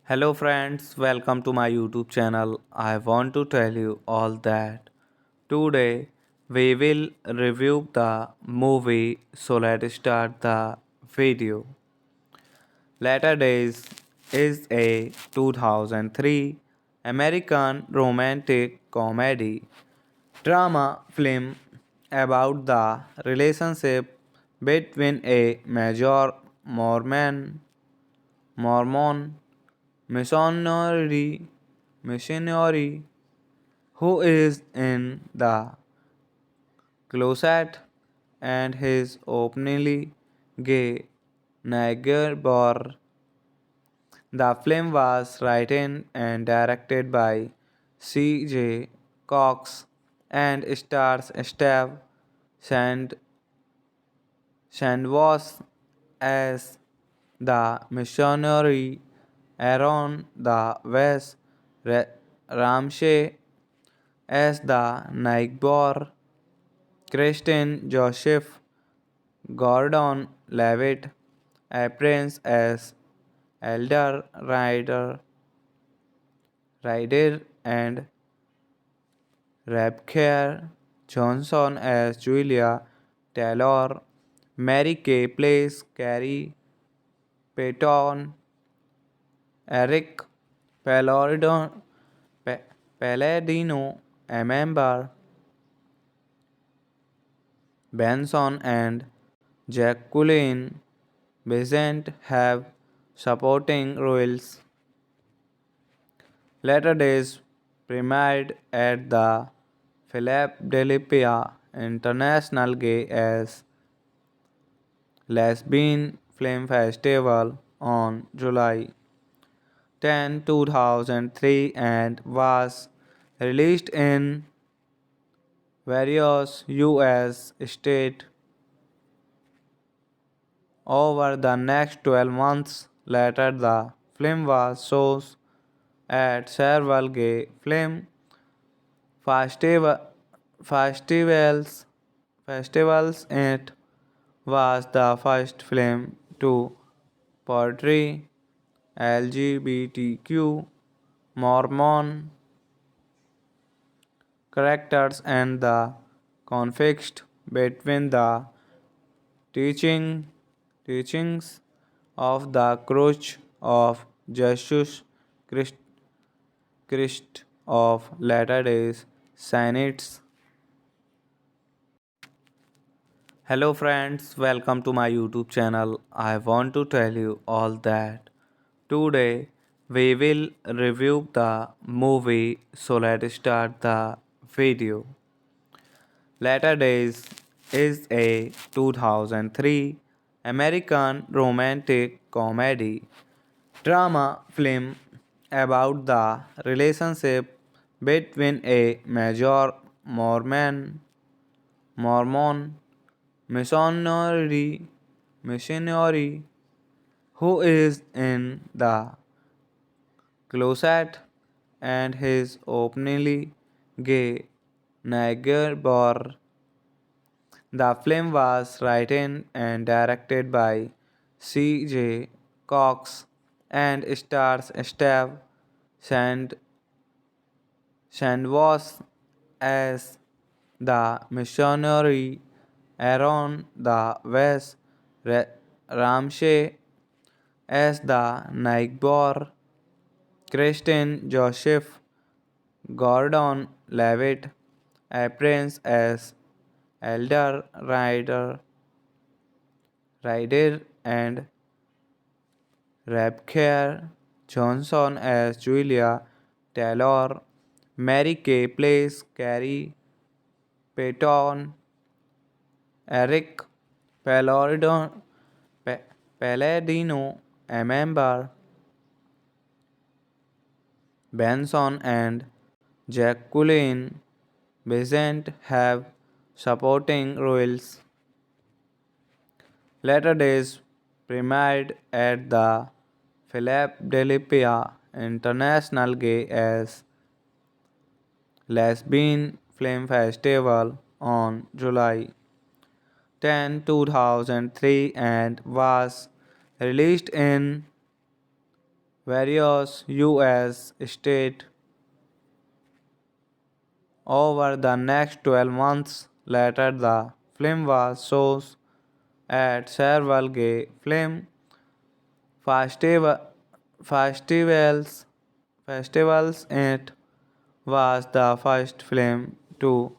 Hello friends, welcome to my YouTube channel. I want to tell you all that today we will review the movie, so let's start the video. Latter Days is a 2003 American romantic comedy drama film about the relationship between a major Mormon missionary who is in the closet and his openly gay neighbor. The film was written and directed by C.J. Cox and stars Steve Sand- Sandwas as the missionary, Aaron the West Ramsey as the neighbor, Kristen Joseph Gordon Levitt appears as Elder Ryder and Rebecca Johnson as Julia Taylor. Mary Kay plays Carrie Payton. Eric Palladino, Palladino, a member, Benson and Jacqueline Besant have supporting roles. Later Days premiered at the Philadelphia International Gay as Lesbian Film Festival on July 10, 2003 and was released in various US states over the next 12 months. Later, the film was shown at several gay film festival, festivals. Festivals. It was the first film to portray LGBTQ Mormon characters and the conflict between the teaching, teachings of the Church of Jesus Christ, Christ of Latter-day Saints. Hello friends, welcome to my YouTube channel. I want to tell you all that today we will review the movie, so let's start the video. Latter Days is a 2003 American romantic comedy drama film about the relationship between a major Mormon missionary who is in the closet and his openly gay neighbor. The film was written and directed by C.J. Cox and stars Steve Sand- Sandwas as the missionary, Aaron the West Ramsey as the neighbor, Kristen Joseph Gordon Levitt appears as Elder Ryder and Rebecca Johnson as Julia Taylor. Mary Kay plays Carrie Payton. Eric Palladino, Palladino, a member, Benson and Jacqueline Besant have supporting roles. Later Days premiered at the Philadelphia International Gay as Lesbian Film Festival on July 10, 2003 and was released in various US states over the next 12 months. Later, the film was shown at several gay film festival, festivals. Festivals. It was the first film to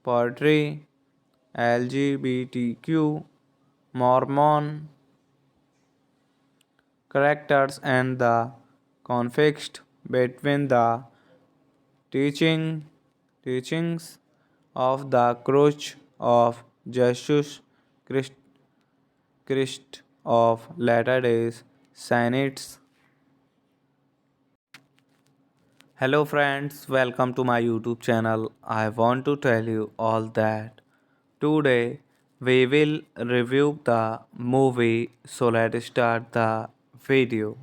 portray LGBTQ Mormon characters and the conflict between the teaching, teachings of the Church of Jesus Christ, Christ of Latter-day Saints. Hello friends, welcome to my YouTube channel. I want to tell you all that today we will review the movie, so let's start the video.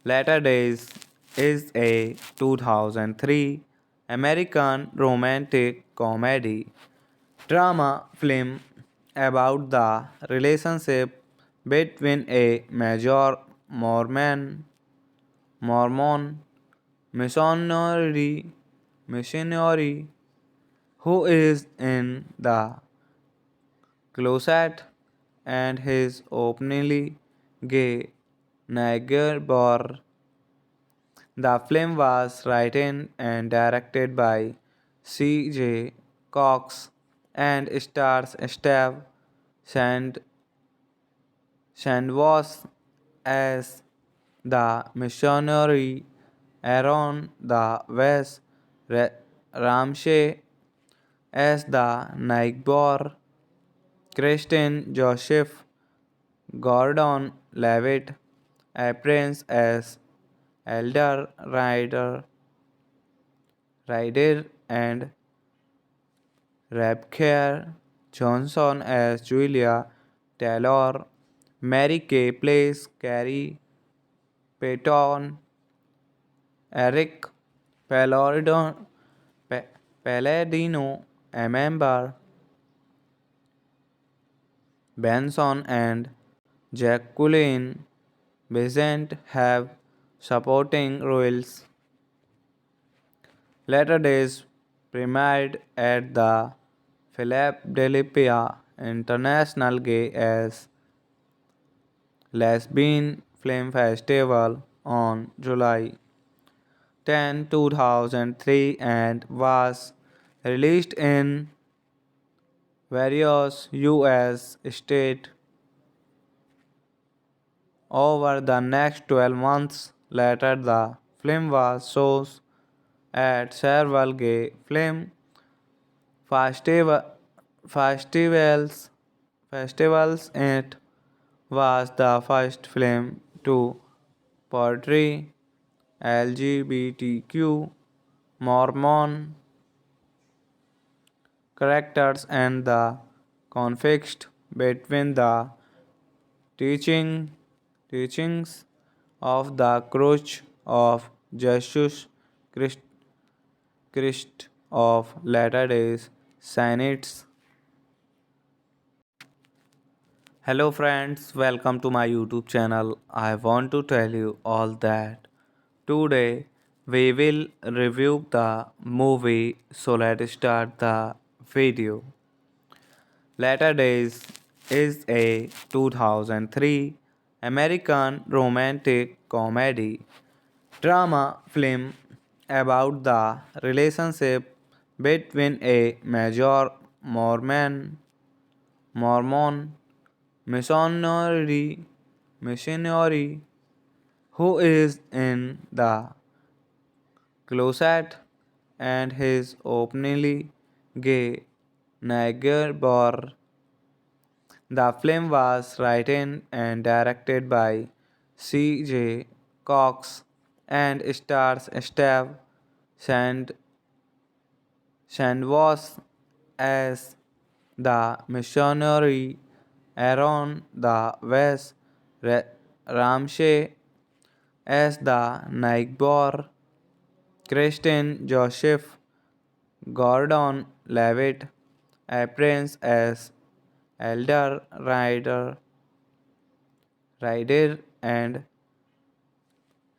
Latter Days is a 2003 American romantic comedy drama film about the relationship between a major Mormon missionary who is in the closet and his openly gay neighbor. The film was written and directed by C.J. Cox and stars Steve Sand- Sandwas as the missionary, Aaron the West Ramsey as the neighbor, Kristen Joseph Gordon Levitt appears as Elder Ryder and Rebecca Johnson as Julia Taylor. Mary Kay plays Carrie Payton. Eric Palladino, Palladino, a member, Benson and Jacqueline Besant have supporting roles. Later Days premiered at the Philadelphia International Gay as Lesbian Film Festival on July 10 2003 and was released in various US states over the next 12 months. Later, the film was shown at several gay film festival, festivals. Festivals. It was the first film to portray LGBTQ Mormon characters and the conflict between the teaching teachings of the Church of Jesus Christ, Christ of Latter-day Saints. Hello friends, welcome to my YouTube channel. I want to tell you all that today we will review the movie, so let's start the video. Latter Days is a 2003 American romantic comedy drama film about the relationship between a major Mormon missionary who is in the closet and his openly gay neighbor. The film was written and directed by C.J. Cox and stars Steve Sand- Sandwas as the missionary, Aaron the West Ramsey as the neighbor, Kristen Joseph Gordon Levitt appears as Elder Ryder and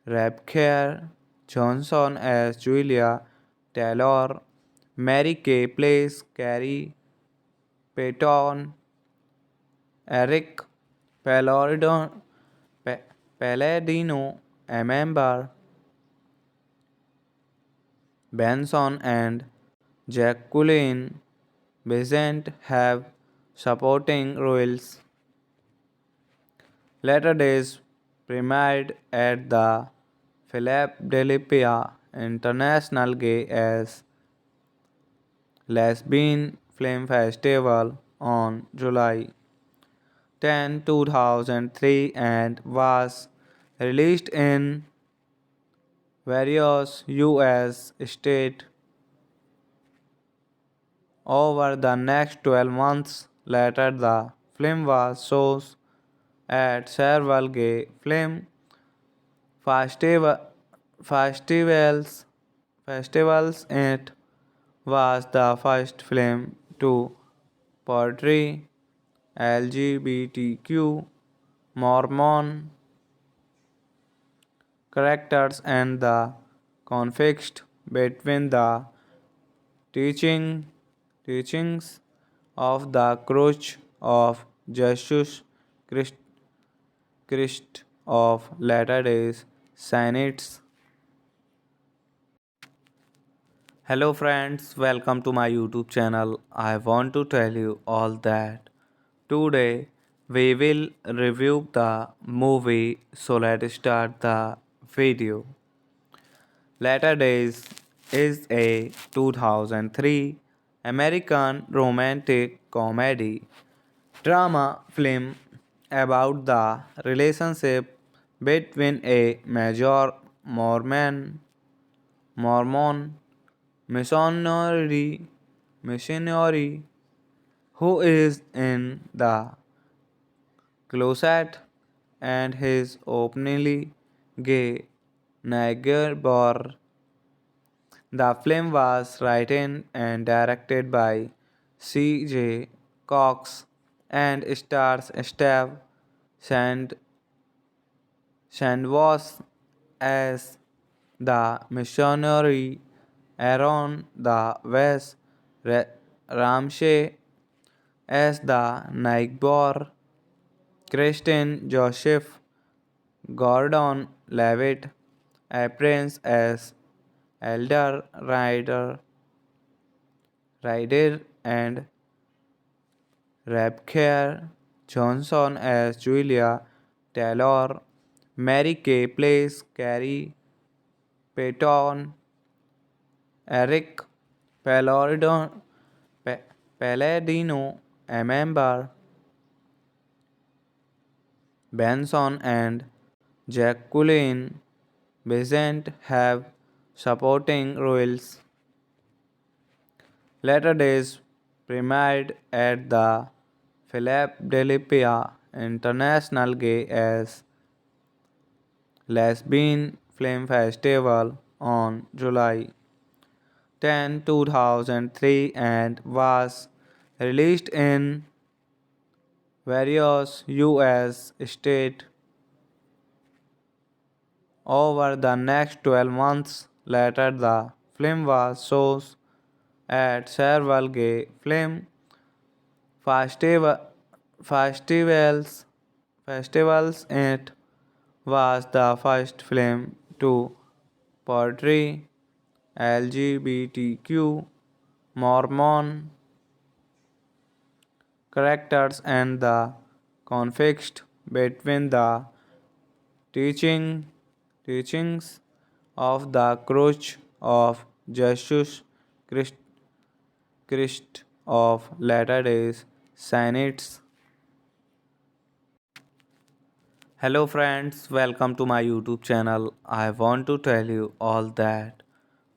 Rebecca Johnson as Julia Taylor. Mary Kay plays Carrie Payton. Eric Palladino, Palladino, a member, Benson and Jacqueline Besant have supporting roles. Later Days premiered at the Philadelphia International Gay as Lesbian Film Festival on July 10, 2003 and was released in various US states over the next 12 months. Later, the film was shown at several gay film festival, festivals. Festivals. It was the first film to portray LGBTQ Mormon characters and the conflict between the teaching teachings of the Church of Jesus Christ, Christ of Latter-day Saints. Hello friends, welcome to my YouTube channel. I want to tell you all that today we will review the movie, so let's start the video. Latter Days is a 2003 American romantic comedy drama film about the relationship between a major Mormon missionary who is in the closet and his openly gay neighbor. The film was written and directed by C.J. Cox and stars Steve Sand- Sandwas as the missionary, Aaron the West Ramsey as the neighbor, Kristen Joseph Gordon Levitt appears as Elder Ryder and Rebecca Johnson as Julia Taylor. Mary Kay plays Carrie Payton. Eric Palladino, Palladino, a member, Benson and Jacqueline Besant have supporting roles. Later Days premiered at the Philadelphia International Gay as Lesbian Film Festival on July 10, 2003 and was released in various US states over the next 12 months. Later, the film was shown at several gay film festival, festivals. Festivals. It was the first film to portray LGBTQ Mormon characters and the conflict between the teaching, teachings of the Church of Jesus Christ, Christ of Latter-day Saints. Hello friends, welcome to my YouTube channel. I want to tell you all that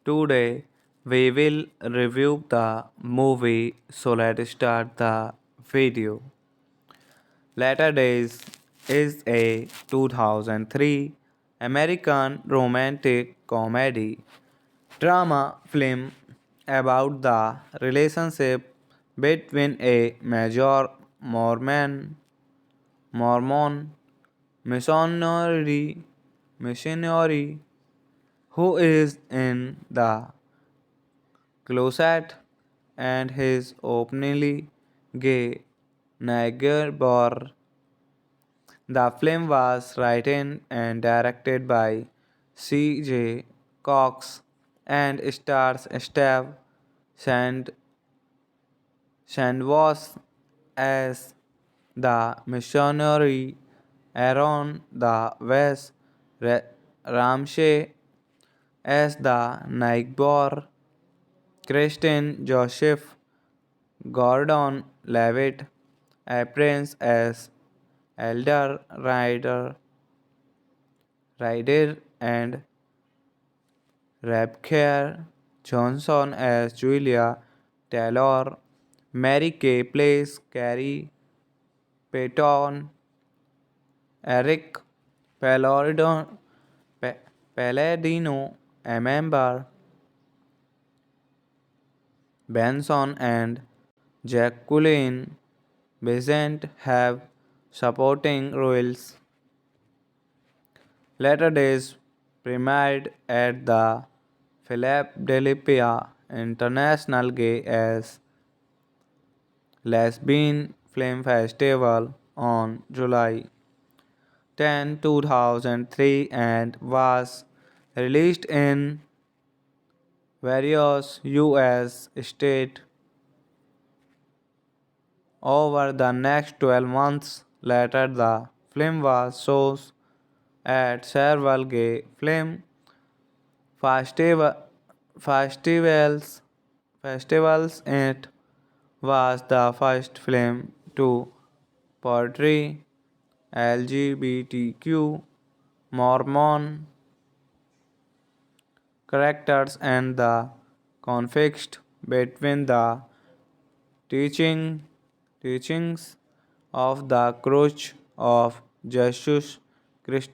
today we will review the movie, so let's start the video. Latter Days is a 2003 American romantic comedy drama film about the relationship between a major Mormon missionary who is in the closet and his openly gay neighbor. The film was written and directed by C.J. Cox and stars Steve Sand- Sandwas as the missionary, Aaron the West Ramsey as the neighbor, Kristen Joseph Gordon Levitt appears as Elder Ryder and Rebecca Johnson as Julia Taylor. Mary Kay plays Carrie Payton. Eric Palladino, Palladino, a member, Benson and Jacqueline Besant have supporting roles. Later Days premiered at the Philadelphia International Gay as Lesbian Film Festival on July 10, 2003 and was released in various US states over the next 12 months. Later, the film was shown at several gay film festival, festivals. Festivals. It was the first film to portray LGBTQ Mormon characters and the conflict between the teaching, teachings of the Church of Jesus Christ,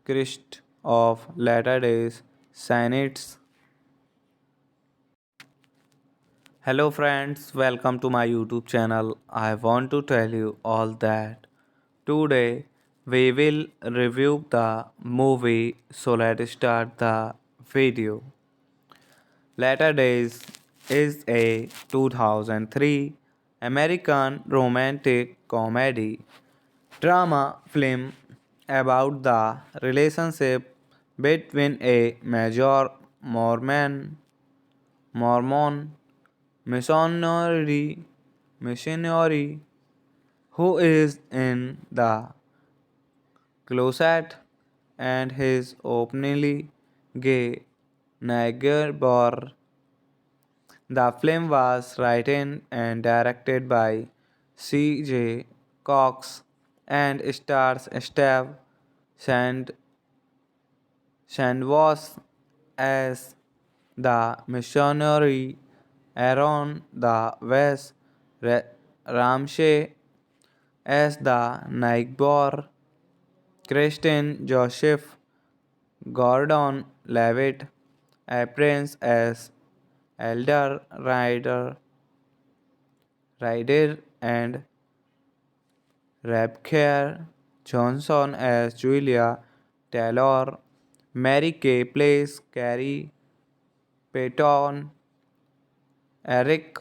Christ of Latter-day Saints. Hello friends, welcome to my YouTube channel. I want to tell you all that today we will review the movie, so let's start the video. Latter Days is a 2003 American romantic comedy drama film about the relationship between a major Mormon missionary who is in the closet and his openly gay neighbor. The film was written and directed by C.J. Cox and stars Steve Sand- Sandwas as the missionary, Aaron the West Ramsey as the neighbor, Kristen Joseph Gordon Levitt appears as Elder Ryder and Rebecca Johnson as Julia Taylor. Mary Kay plays Carrie Payton. Eric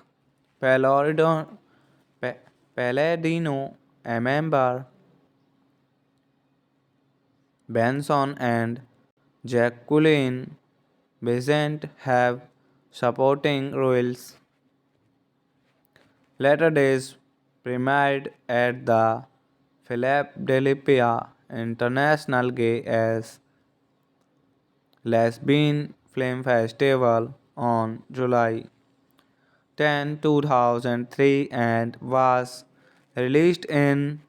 Palladino, Palladino, a member, Benson and Jacqueline Besant have supporting roles. Later Days premiered at the Philadelphia International Gay as Lesbian Film Festival on July 10, 2003 and was released in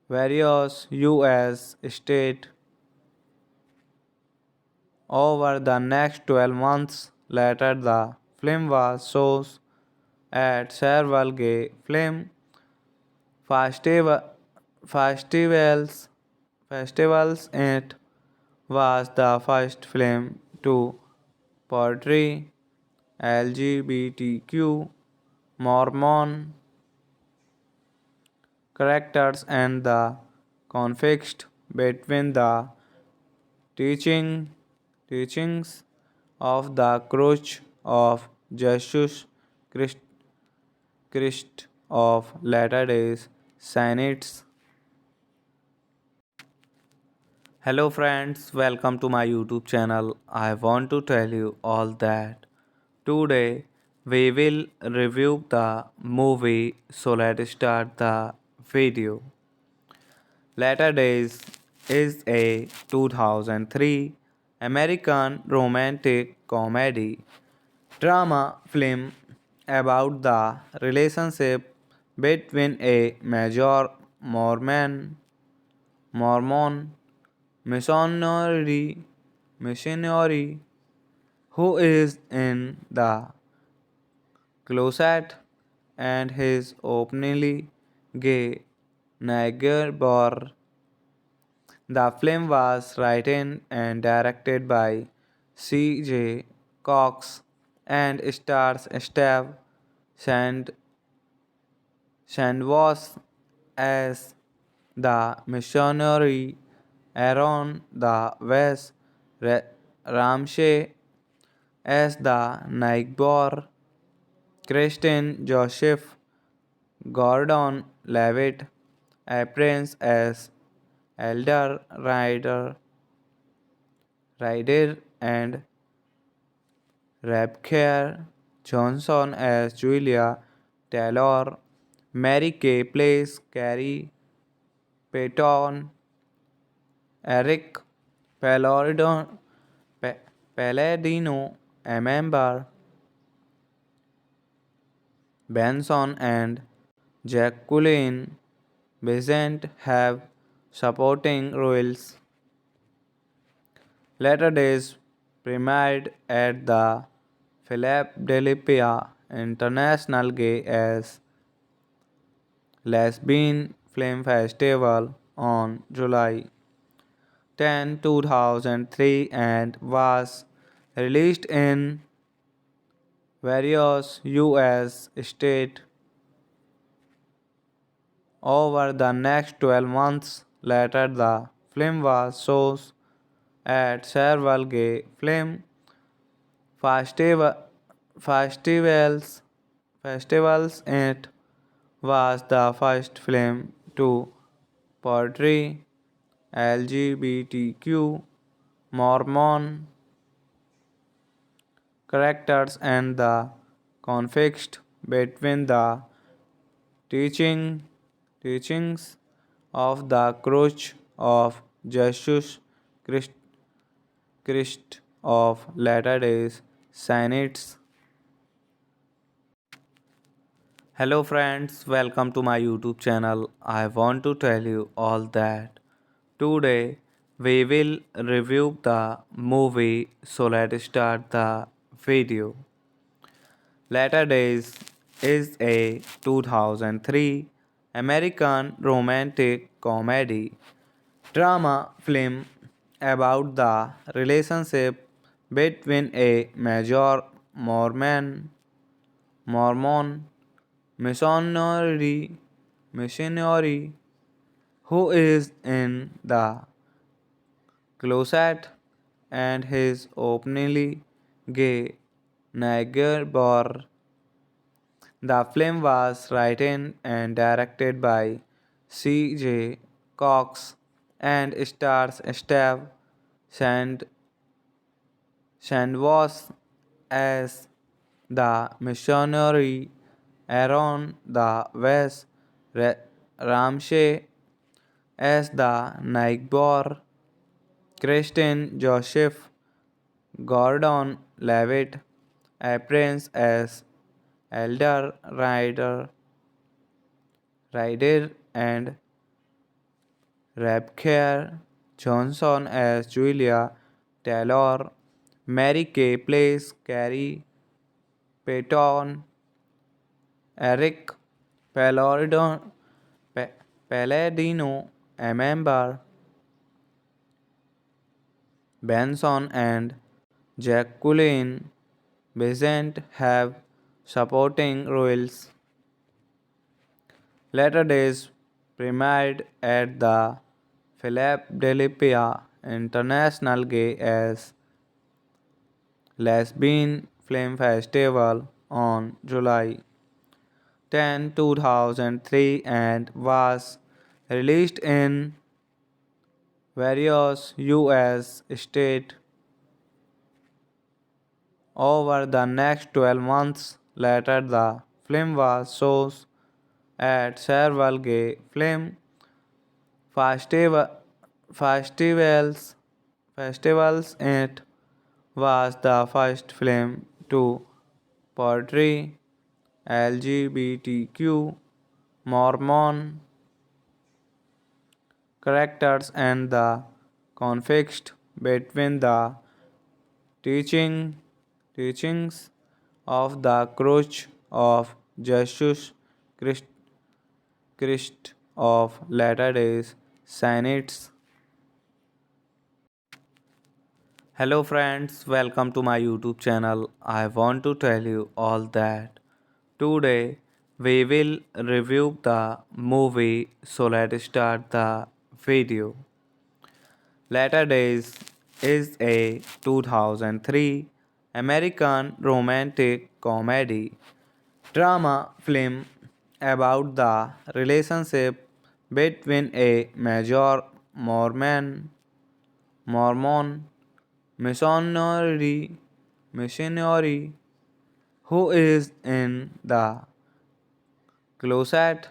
various US states over the next 12 months. Later, the film was shown at several gay film festival, festivals. Festivals. It was the first film to portray LGBTQ Mormon characters and the conflict between the teaching, teachings of the Church of Jesus Christ, Christ of Latter-day Saints. Hello friends, welcome to my YouTube channel. I want to tell you all that today we will review the movie, so let's start the video. Latter Days is a 2003 American romantic comedy drama film about the relationship between a major Mormon missionary who is in the closet and his openly gay neighbor. The film was written and directed by C.J. Cox and stars Steve Sand- Sandwas as the missionary, Aaron the West Ramsey as the neighbor, Kristen Joseph Gordon Levitt appears as Elder Ryder and Rebecca Johnson as Julia Taylor. Mary Kay plays Carrie Payton. Eric Palladino, Palladino, a member, Benson and Jacqueline Besant have supporting roles. Later Days premiered at the Philadelphia International Gay as Lesbian Film Festival on July 10, 2003 and was released in various US states over the next 12 months. Later, the film was shown at several gay film festival, festivals. Festivals. It was the first film to portray LGBTQ Mormon characters and the conflict between the teaching teachings of the Church of Jesus Christ, Christ of Latter-day Saints. Hello friends, welcome to my YouTube channel. I want to tell you all that today we will review the movie, so let's start the video. Latter Days is a 2003 American romantic comedy drama film about the relationship between a major Mormon missionary who is in the closet and his openly gay neighbor. The film was written and directed by C.J. Cox and stars Steve Sand- Sandwas as the missionary, Aaron the West Ramsey as the neighbor, Kristen Joseph Gordon Levitt appears as Elder Ryder and Rebecca Johnson as Julia Taylor. Mary Kay plays Carrie Payton. Eric Palladino, Palladino, a member, Benson and Jacqueline Besant have supporting roles. Later Days premiered at the Philadelphia International Gay as Lesbian Film Festival on July 10, 2003 and was released in various US states over the next 12 months. Later, the film was shown at several gay film festival, festivals. Festivals. It was the first film to portray LGBTQ Mormon characters and the conflict between the teaching teachings of the Church of Jesus Christ, Christ of Latter-day Saints. Hello friends, welcome to my YouTube channel. I want to tell you all that today we will review the movie, so let's start the video. Latter Days is a 2003 American romantic comedy drama film about the relationship between a major Mormon missionary who is in the closet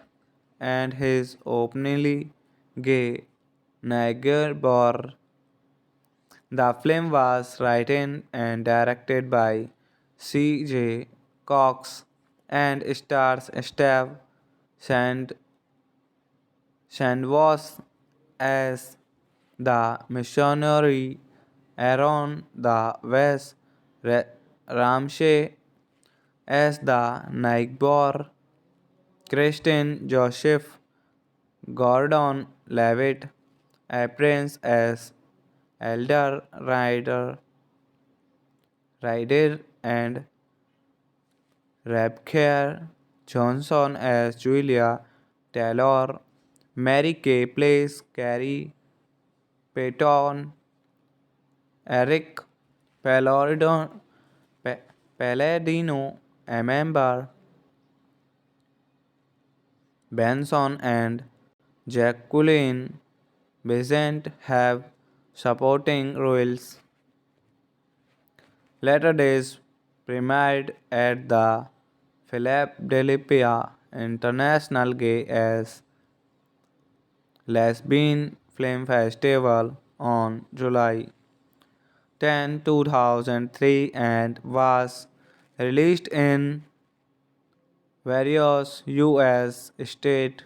and his openly gay neighbor. The film was written and directed by C.J. Cox and stars Steve Sand- Sandwas as the missionary, Aaron the West Ramsey as the neighbor, Kristen Joseph Gordon Levitt appears as Elder Ryder and Rebecca Johnson as Julia Taylor. Mary Kay plays Carrie Payton. Eric Palladino, Palladino, a member, Benson and Jacqueline Besant have supporting roles. Later Days premiered at the Philadelphia International Gay as Lesbian Film Festival on July 10, 2003 and was released in various US states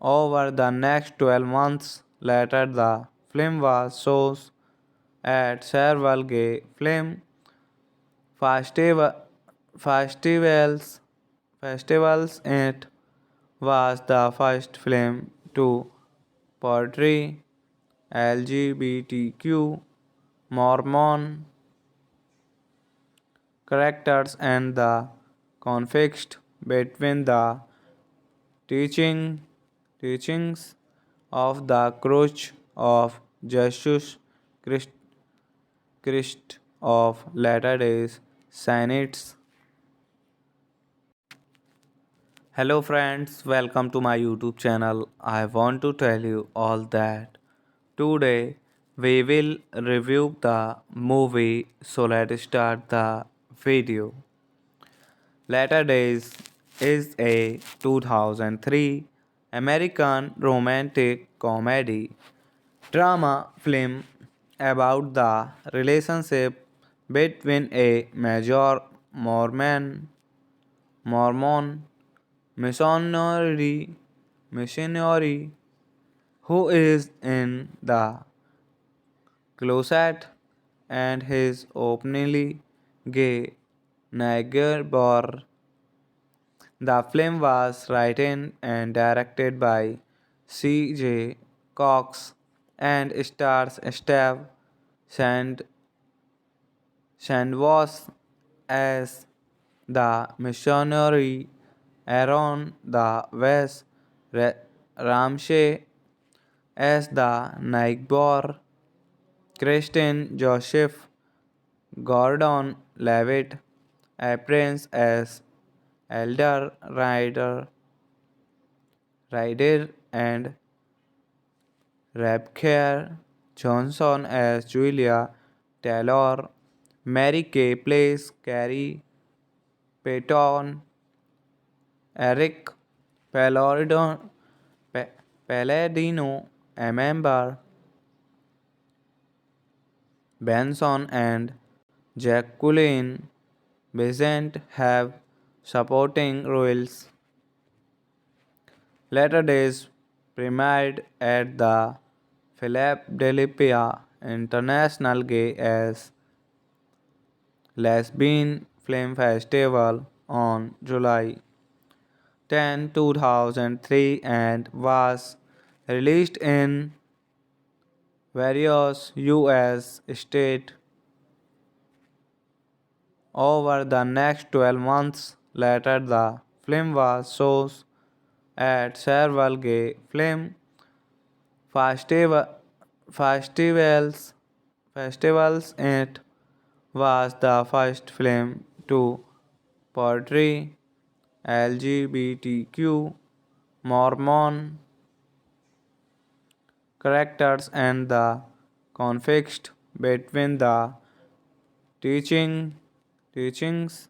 over the next 12 months. Later, the film was shown at several gay film festival, festivals. Festivals. It was the first film to portray LGBTQ Mormon characters and the conflict between the teaching teachings of the Church of Jesus Christ, Christ of Latter-day Saints. Hello friends, welcome to my YouTube channel. I want to tell you all that today we will review the movie, so let's start the video. Latter Days is a 2003 American romantic comedy drama film about the relationship between a major Mormon missionary who is in the closet and his openly gay neighbor. The film was written and directed by C.J. Cox and stars Steve Sand- Sandwas as the missionary, Aaron the West Ramsey as the neighbor, Kristen Joseph Gordon Levitt appears as Elder Ryder and Rebecca Johnson as Julia Taylor. Mary Kay plays Carrie Payton. Eric Palladino, Palladino, a member, Benson and Jacqueline Besant have supporting roles. Later Days premiered at the Philadelphia International Gay as Lesbian Film Festival on July 10, 2003 and was released in various US states over the next 12 months. Later, the film was shown at several gay film festival, festivals. Festivals. It was the first film to portray LGBTQ Mormon characters and the conflict between the teaching teachings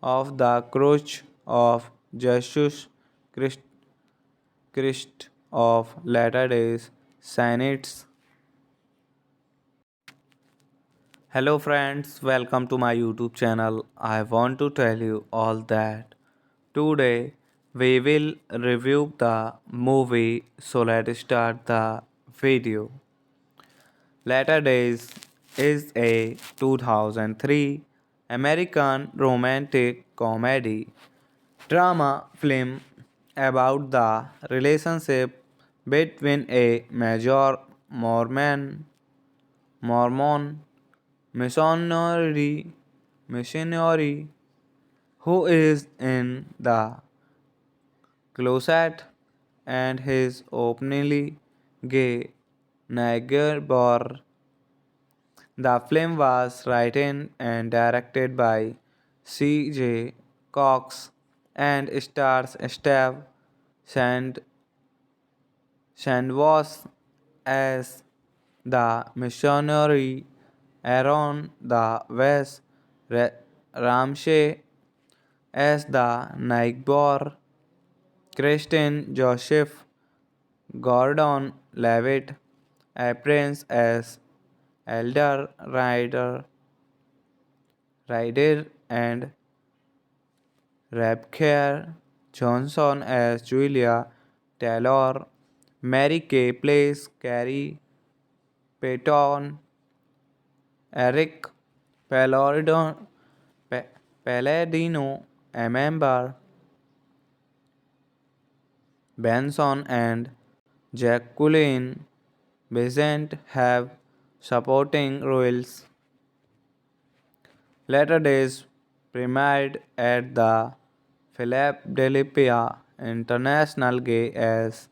of the Church of Jesus Christ, Christ of Latter-day Saints. Hello friends, welcome to my YouTube channel. I want to tell you all that today we will review the movie, so let's start the video. Latter Days is a 2003 American romantic comedy drama film about the relationship between a major Mormon missionary who is in the closet and his openly gay neighbor. The film was written and directed by C.J. Cox and stars Steve Sand- Sandwas as the missionary, Aaron the West, Ramsey as the Naigbor, Christian Joseph, Gordon Levitt appears as Elder Ryder and Rebecca Johnson as Julia Taylor. Mary Kay plays Carrie Payton. Eric Palladino, Palladino, a member, Benson and Jacqueline Besant have supporting roles. Later Days premiered at the Philadelphia International Gay as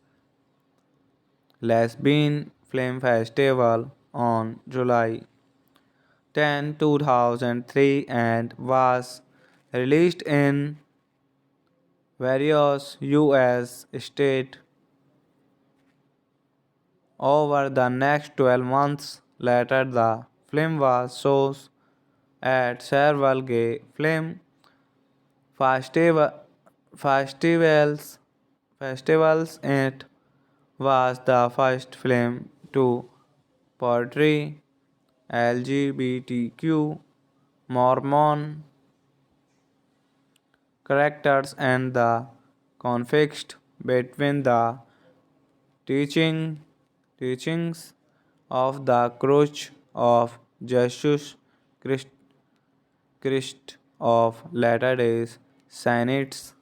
Lesbian Film Festival on July 10, 2003 and was released in various US states over the next 12 months. Later, the film was shown at several gay film festival, festivals. Festivals. It was the first film to portray LGBTQ Mormon characters and the conflict between the teaching teachings of the Church of Jesus Christ, Christ of Latter-day Saints.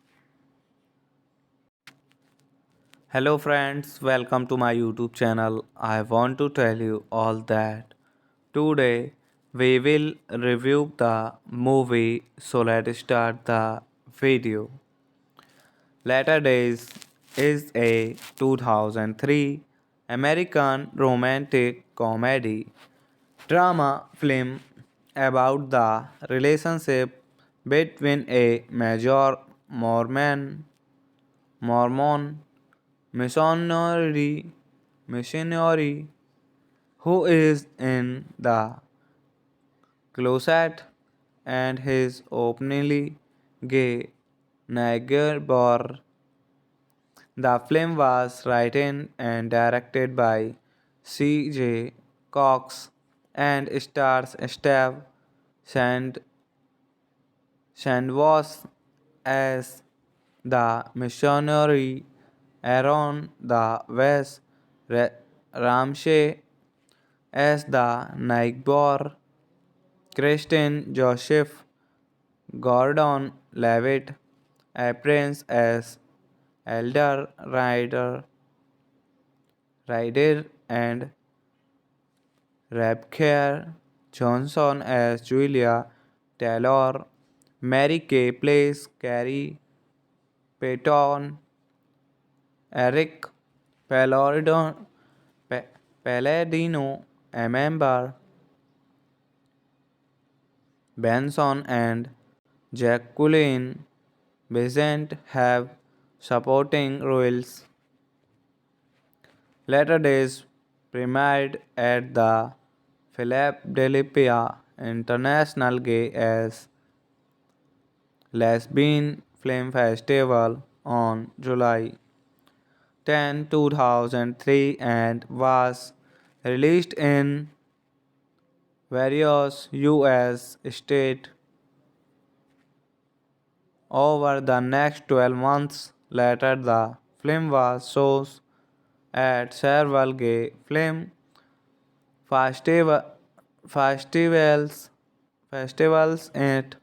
Hello friends, welcome to my YouTube channel. I want to tell you all that today we will review the movie, so let's start the video. Latter Days is a 2003 American romantic comedy drama film about the relationship between a major Mormon missionary who is in the closet and his openly gay neighbor. The film was written and directed by C.J. Cox and stars Steve Sand- Sandwas as the missionary, Aaron the West, Ramsey as the neighbor, Christian Joseph, Gordon Levitt appears as Elder Ryder and Rebecca Johnson as Julia Taylor. Mary Kay plays Carrie Payton. Eric Palladino, Palladino, a member, Benson and Jacqueline Besant have supporting roles. Later Days premiered at the Philadelphia International Gay as Lesbian Film Festival on July 10, 2003 and was released in various US states over the next 12 months. Later, the film was shown at several gay film festival, festivals. Festivals. It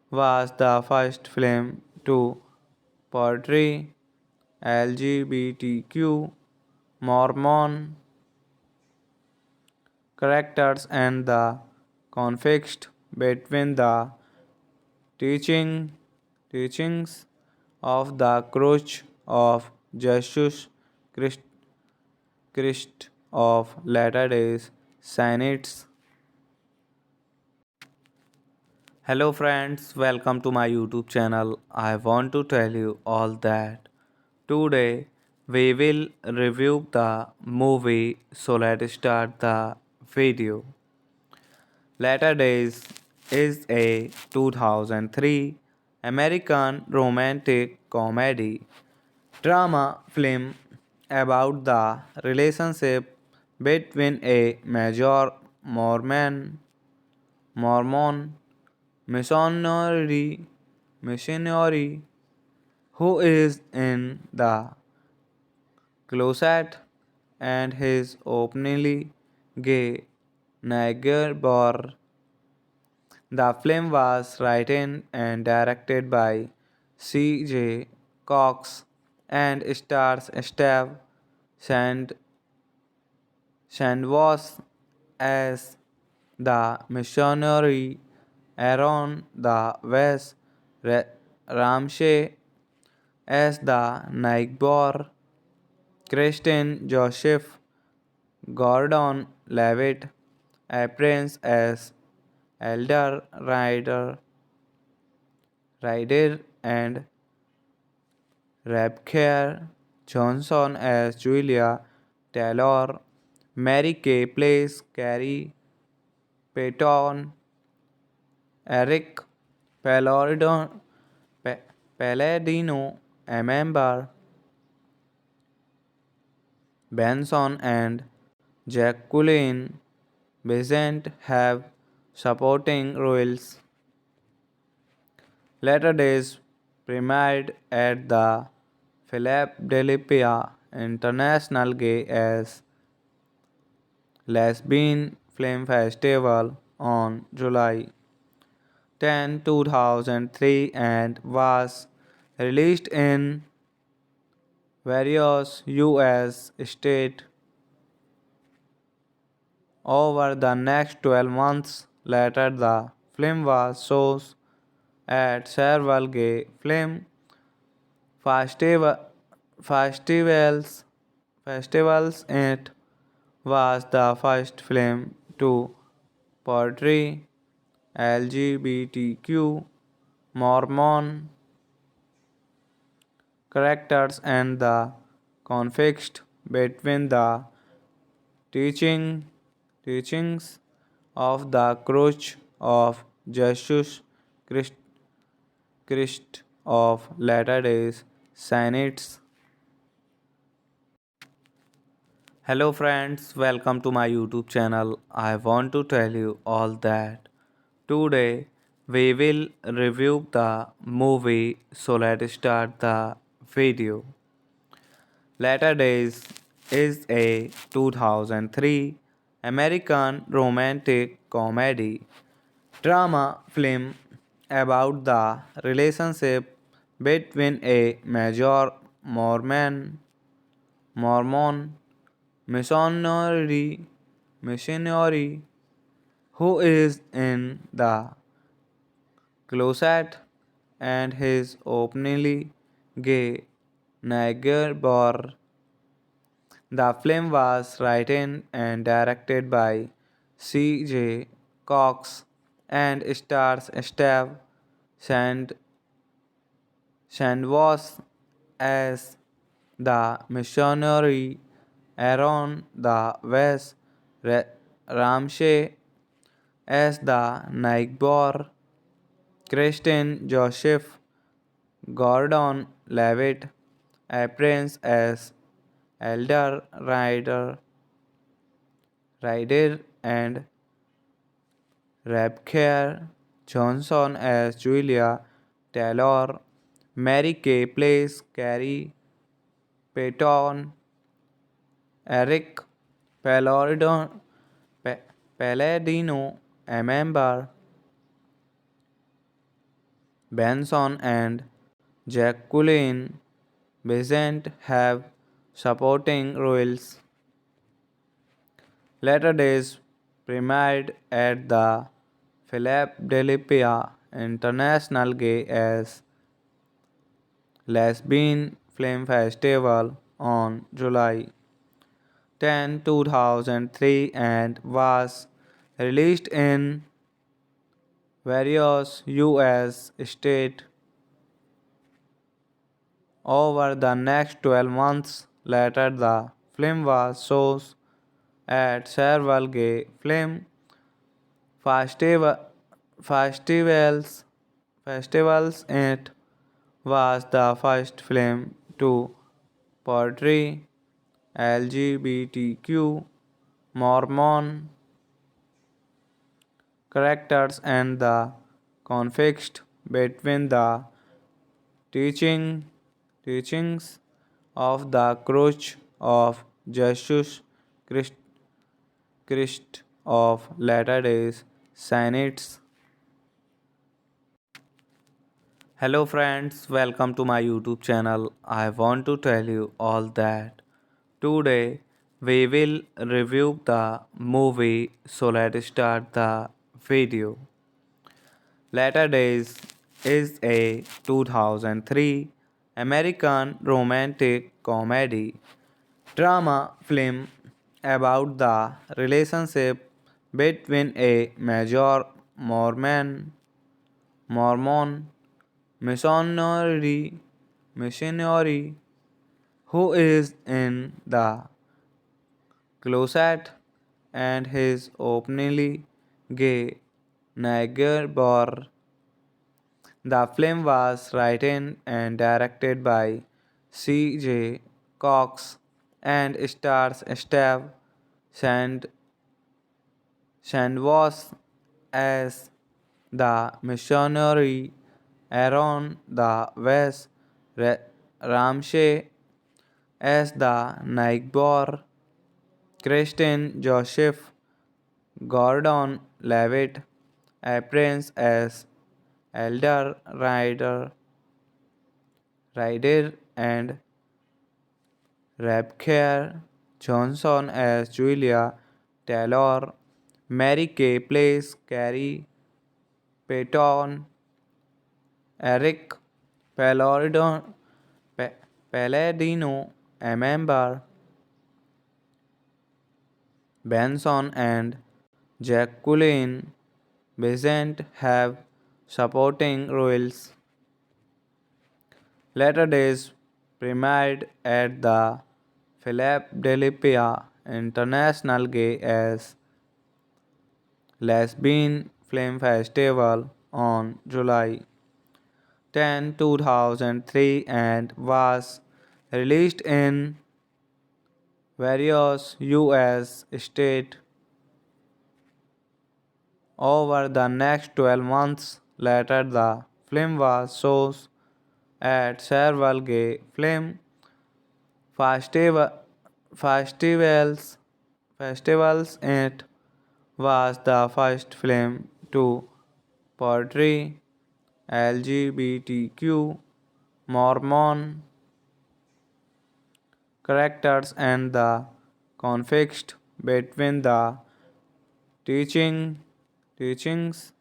was the first film to portray LGBTQ Mormon characters and the conflict between the teaching teachings of the Church of Jesus Christ, Christ of Latter-day Saints. Hello friends, welcome to my YouTube channel. I want to tell you all that today we will review the movie, so let's start the video. Latter Days is a 2003 American romantic comedy drama film about the relationship between a major Mormon missionary who is in the closet and his openly gay neighbor. The film was written and directed by C.J. Cox and stars Steve Sand- Sandwas as the missionary, Aaron the West Ramsey as the neighbor, Kristen Joseph Gordon Levitt appears as Elder Ryder and Rebecca Johnson as Julia Taylor. Mary Kay plays Carrie Payton. Eric Palladino, Palladino, a member, Benson and Jacqueline Besant have supporting roles. Later Days premiered at the Philadelphia International Gay as Lesbian Film Festival on July 10, 2003 and was released in various US states over the next 12 months. Later, the film was shown at several gay film festival, festivals. Festivals. It was the first film to portray LGBTQ Mormon characters and the conflict between the teaching teachings of the Church of Jesus Christ, Christ of Latter-day Saints. Hello friends, welcome to my YouTube channel. I want to tell you all that today we will review the movie, so let's start the video. Latter Days is a 2003 American romantic comedy drama film about the relationship between a major Mormon missionary who is in the closet and his openly gay neighbor. The film was written and directed by C.J. Cox and stars Steve Sand- Sandwas as the missionary, Aaron the West Ramsey as the neighbor, Kristen Joseph Gordon Levitt appears as Elder Ryder and Rebecca Johnson as Julia Taylor. Mary Kay plays Carrie Payton. Eric Palladino, Palladino, a member, Benson and Jacqueline Besant have supporting roles. Later Days premiered at the Philadelphia International Gay as Lesbian Film Festival on July 10, 2003 and was released in various US states over the next 12 months. Later, the film was shown at several gay film Festiva- festivals, festivals. It was the first film to portray LGBTQ Mormon characters and the conflict between the teaching teachings of the Church of Jesus Christ, Christ of Latter-day Saints. Hello friends, welcome to my YouTube channel. I want to tell you all that today we will review the movie, so let's start the video. Latter Days is a 2003 American romantic comedy drama film about the relationship between a major Mormon missionary who is in the closet and his openly gay neighbor. The film was written and directed by C.J. Cox and stars Steve Sand- Sandwas as the missionary, Aaron the West Ramsey as the neighbor, Kristen Joseph Gordon Levitt appears as Elder Ryder and Rebecca Johnson as Julia Taylor. Mary Kay plays Carrie Payton. Eric Palladino, Palladino, a member, Benson and Jacqueline Besant have supporting roles. Later Days premiered at the Philadelphia International Gay as Lesbian Film Festival on July 10, 2003 and was released in various US states over the next 12 months. Later, the film was shown at several gay film festival, festivals. Festivals. It was the first film to portray LGBTQ Mormon characters and the conflict between the teaching teachings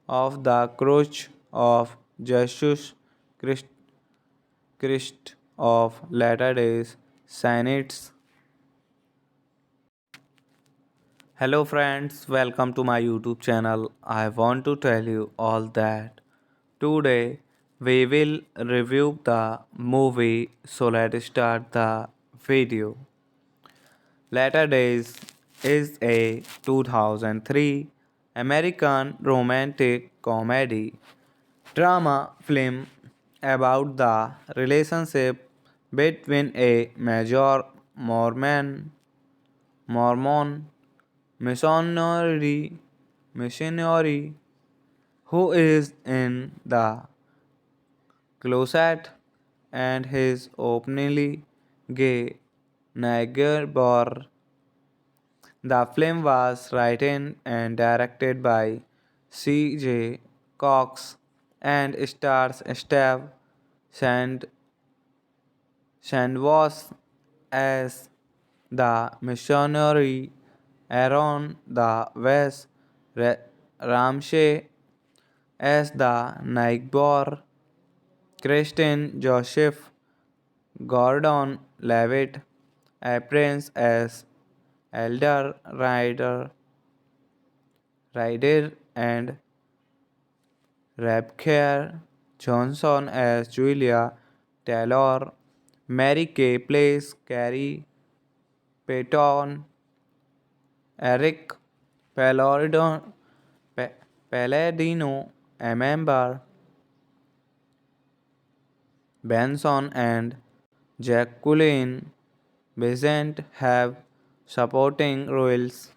of the Church of Jesus Christ, Christ of Latter-day Saints. Hello friends, welcome to my YouTube channel. I want to tell you all that today we will review the movie, so let's start the video. Latter Days is a 2003 American romantic comedy drama film about the relationship between a major Mormon missionary who is in the closet and his openly gay neighbor. The film was written and directed by C.J. Cox and stars Steve Sand- Sandwas as the missionary, Aaron the West Ramsey as the neighbor, Kristen Joseph Gordon Levitt appears as Elder Ryder and Rebecca Johnson as Julia Taylor. Mary Kay plays Carrie Payton. Eric Palladino, Palladino, a member, Benson and Jacqueline Besant have supporting roles.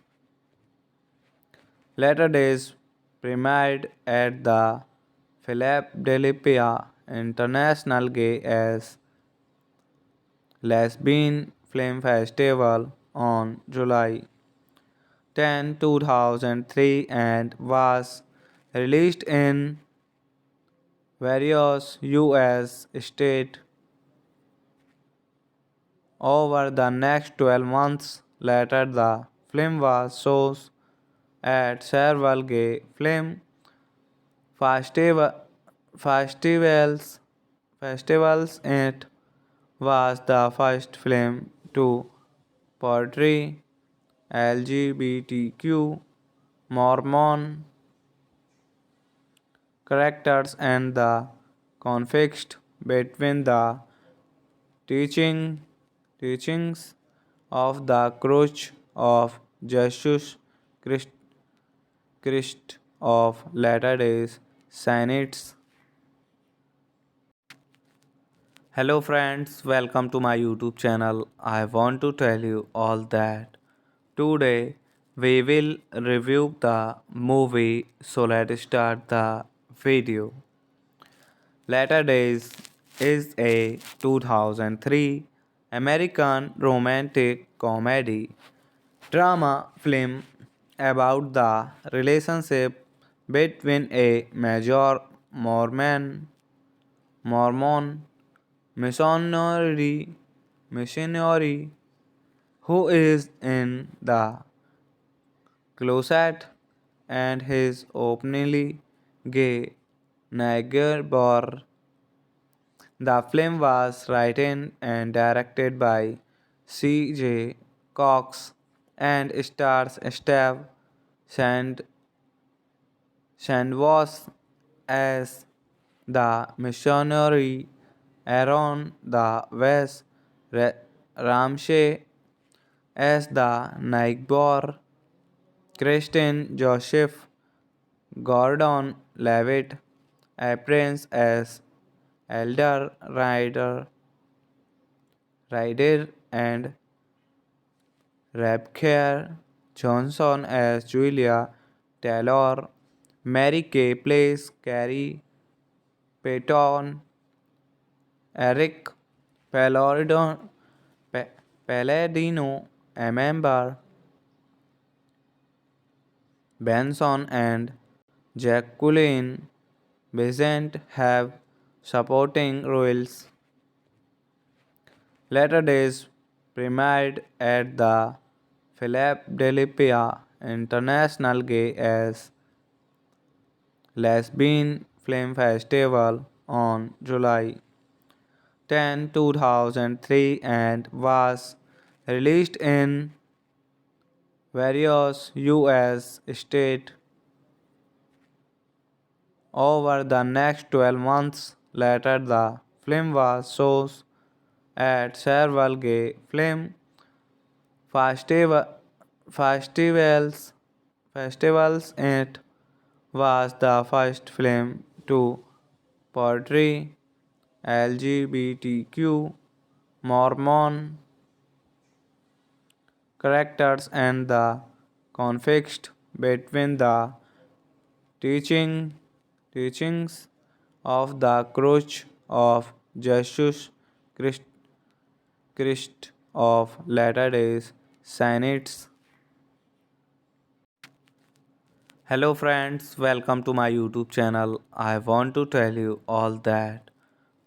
Later Days premiered at the Philadelphia International Gay as Lesbian Film Festival on July 10, 2003 and was released in various US states over the next 12 months. Later, the film was shown at several gay film festival, festivals. Festivals. It was the first film to portray LGBTQ Mormon characters and the conflict between the teaching teachings of the Church of Jesus Christ, Christ of Latter-day Saints. Hello friends, welcome to my YouTube channel. I want to tell you all that today we will review the movie, so let's start the video. Latter Days is a 2003 American romantic comedy drama film about the relationship between a major Mormon missionary who is in the closet and his openly gay neighbor. The film was written and directed by C.J. Cox and stars Steve Sand- Sandwas as the missionary, Aaron the West Ramsey as the neighbor, Kristen Joseph Gordon Levitt appears as Elder Ryder and Rebecca Johnson as Julia Taylor. Mary Kay plays Carrie Payton. Eric Palladino, Palladino, a member, Benson and Jacqueline Besant have supporting roles. Later Days premiered at the Philadelphia International Gay as Lesbian Film Festival on July 10, 2003 and was released in various US states over the next 12 months. Later, the film was shown at several gay film festival, festivals. Festivals. It was the first film to portray LGBTQ Mormon characters and the conflict between the teaching teachings of the Church of Jesus Christ, Christ of Latter-day Saints. Hello friends, welcome to my YouTube channel. I want to tell you all that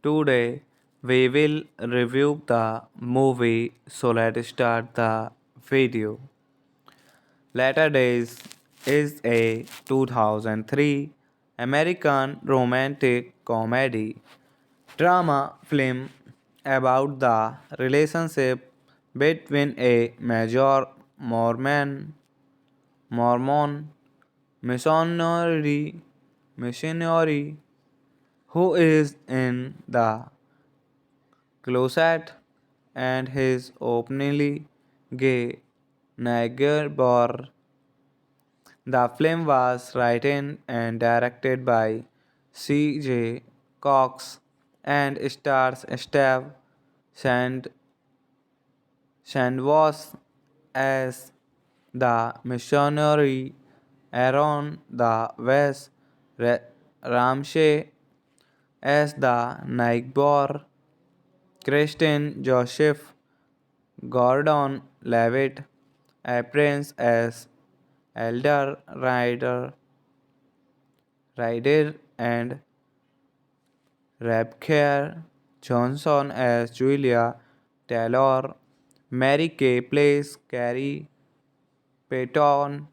today we will review the movie, so let's start the video. Latter Days is a 2003 American romantic comedy drama film about the relationship between a major Mormon missionary who is in the closet and his openly gay neighbor. The film was written and directed by C.J. Cox and stars Steve Sand- Sandwas as the missionary, Aaron the West Ramsey as the neighbor, Kristen Joseph Gordon Levitt appears as Elder Ryder and Rebecca Johnson as Julia Taylor. Mary Kay plays Carrie Payton.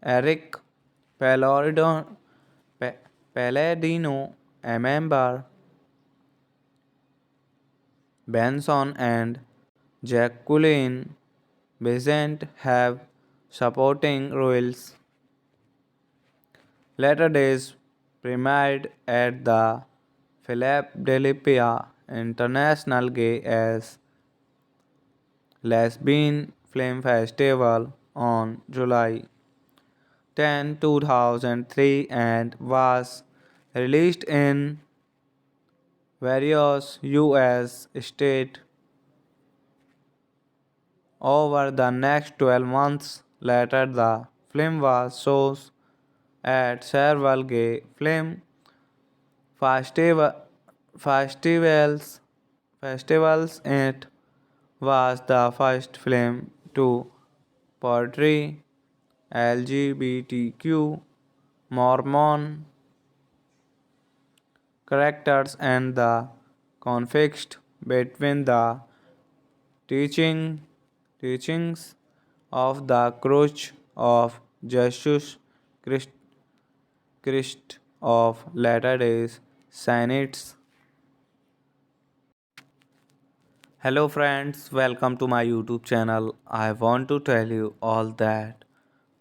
Eric Palladino, Palladino, a member, Benson and Jacqueline Besant have supporting roles. Later Days premiered at the Philadelphia International Gay as Lesbian Film Festival on July 10, 2003 and was released in various US states over the next 12 months. Later, the film was shown at several gay film festival, festivals. Festivals. It was the first film to portray LGBTQ Mormon characters and the conflict between the teaching teachings of the Church of Jesus Christ, Christ of Latter-day Saints. Hello friends, welcome to my YouTube channel. I want to tell you all that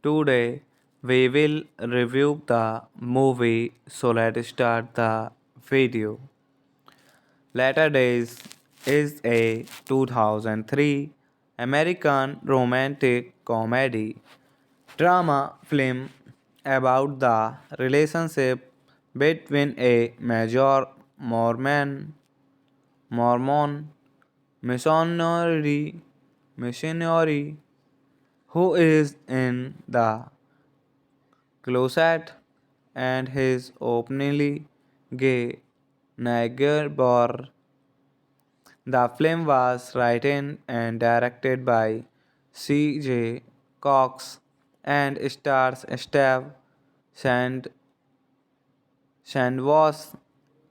today we will review the movie, so let's start the video. Latter Days is a 2003 American romantic comedy drama film about the relationship between a major Mormon missionary who is in the closet and his openly gay neighbor. The film was written and directed by C.J. Cox and stars Steve Sand- Sandwas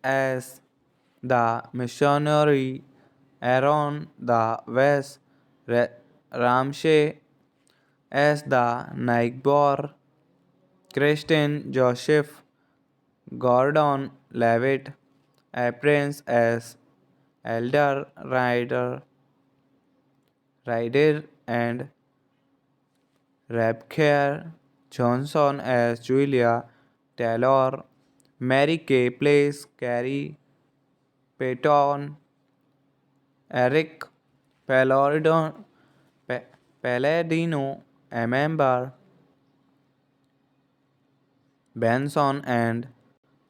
as the missionary, Aaron the West Ramsey as the neighbor, Kristen Joseph Gordon Levitt appears as Elder Ryder and Rebecca Johnson as Julia Taylor. Mary Kay plays Carrie Payton. Eric Palladino, Palladino, a member, Benson and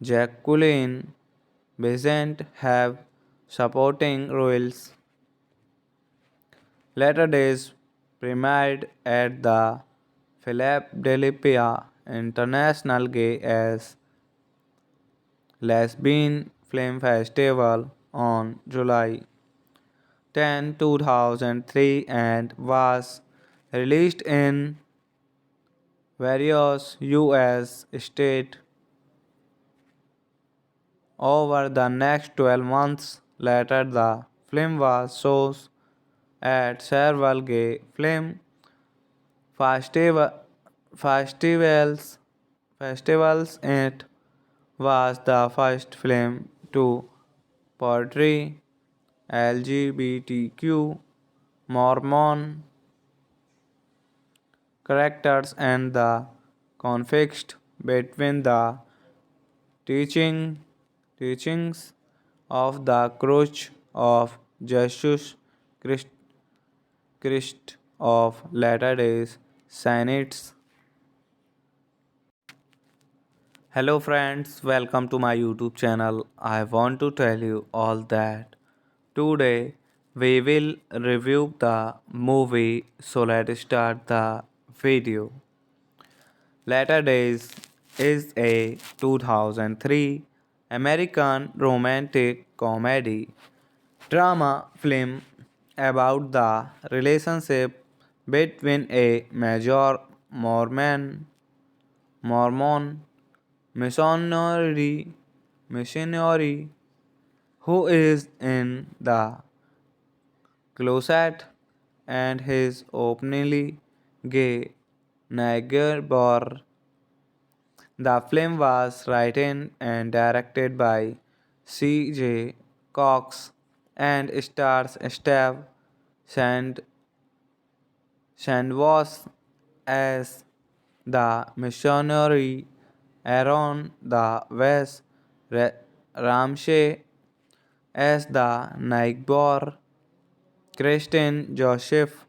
Jacqueline Besant have supporting roles. Later Days premiered at the Philadelphia International Gay as Lesbian Film Festival on July 10, 2003 and was released in various US states over the next 12 months. Later, the film was shown at several gay film festival, festivals. Festivals. It was the first film to portray LGBTQ Mormon characters and the conflict between the teaching teachings of the Church of Jesus Christ of Latter-day Saints. Hello friends, welcome to my YouTube channel. I want to tell you all that today we will review the movie, so let's start the video. Latter Days is a 2003 American romantic comedy drama film about the relationship between a major Mormon missionary who is in the closet and his openly gay neighbor. The film was written and directed by C.J. Cox and stars Steve Sand- Sandwas as the missionary, Aaron the West Ramsey as the neighbor, Kristen Joseph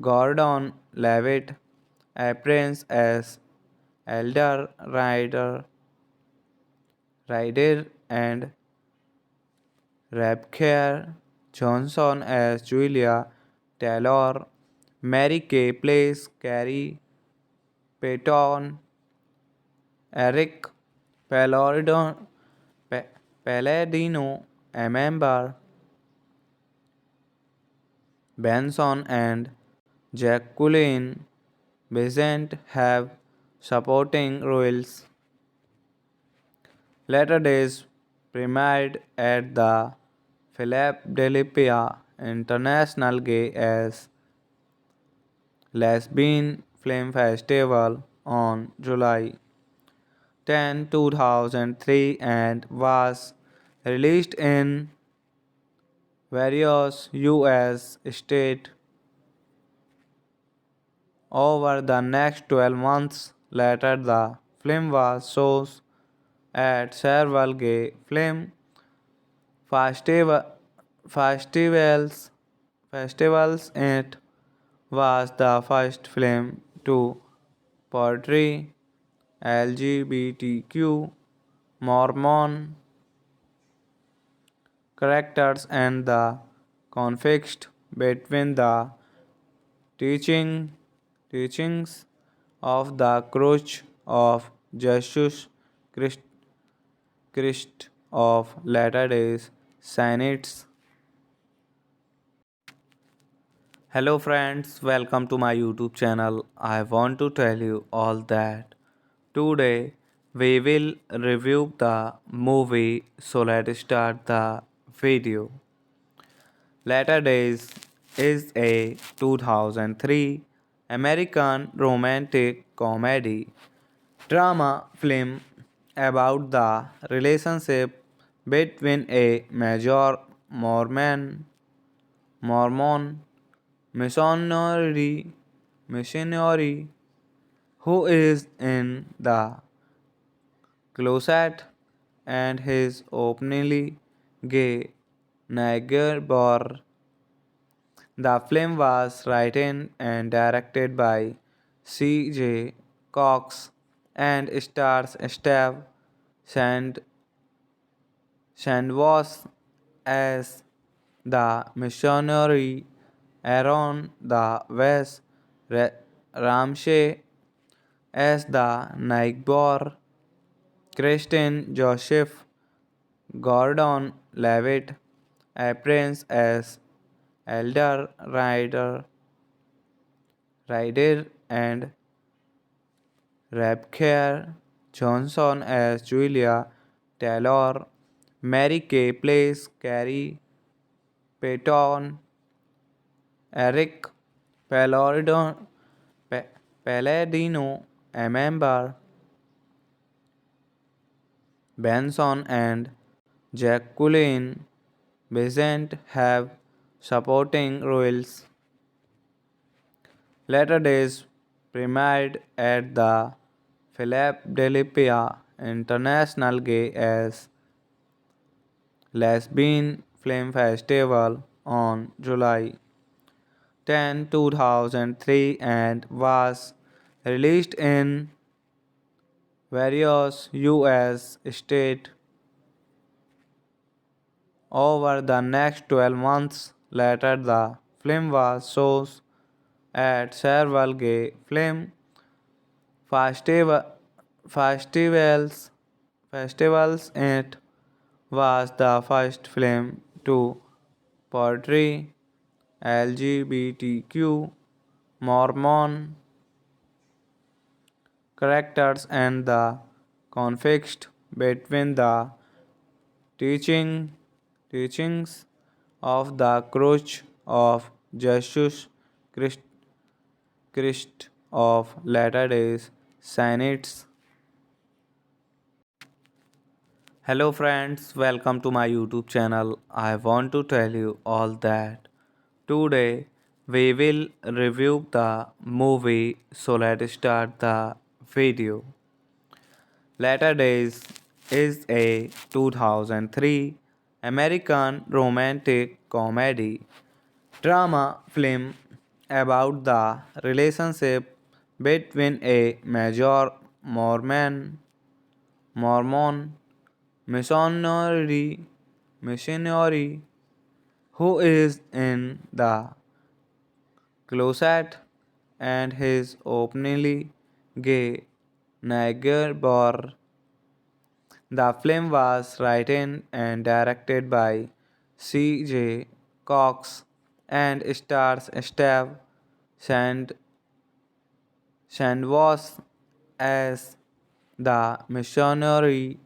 Gordon Levitt appears as Elder Ryder and Rebecca Johnson as Julia Taylor. Mary Kay plays Carrie Payton. Eric Palladino, a member, Benson and Jacqueline Besant have supporting roles. Later Days premiered at the Philadelphia International Gay as Lesbian Film Festival on July 10, 2003 and was released in various US states over the next 12 months. Later, the film was shown at several gay film festival, festivals. Festivals. It was the first film to portray LGBTQ Mormon characters and the conflict between the teaching, teachings of the Church of Jesus Christ, Christ of Latter-day Saints. Hello friends, welcome to my YouTube channel. I want to tell you all that today we will review the movie, so let's start the video. Latter Days is a 2003 American romantic comedy drama film about the relationship between a major Mormon missionary who is in the closet and his openly gay neighbor. The film was written and directed by C.J. Cox and stars Steve Sand- Sandwas as the missionary, Aaron the West Ramsey as the neighbor, Kristen Joseph Gordon Levitt appears as Elder Ryder and Rebecca Johnson as Julia Taylor. Mary Kay plays Carrie Payton. Eric Palladino, Palladino, a member, Benson and Jacqueline Besant have supporting roles. Later Days premiered at the Philadelphia International Gay as Lesbian Film Festival on July 10, 2003 and was released in various US states over the next 12 months. Later, the film was shown at several gay film festival, festivals. Festivals. It was the first film to portray LGBTQ Mormon characters and the conflict between the teaching teachings of the Church of Jesus Christ, Christ of Latter-day Saints. Hello friends, welcome to my YouTube channel. I want to tell you all that today we will review the movie, so let's start the video. Latter Days is a 2003 American romantic comedy drama film about the relationship between a major Mormon missionary who is in the closet and his openly gay neighbor. The film was written and directed by C.J. Cox and stars Steve Sand- Sandwas as the missionary,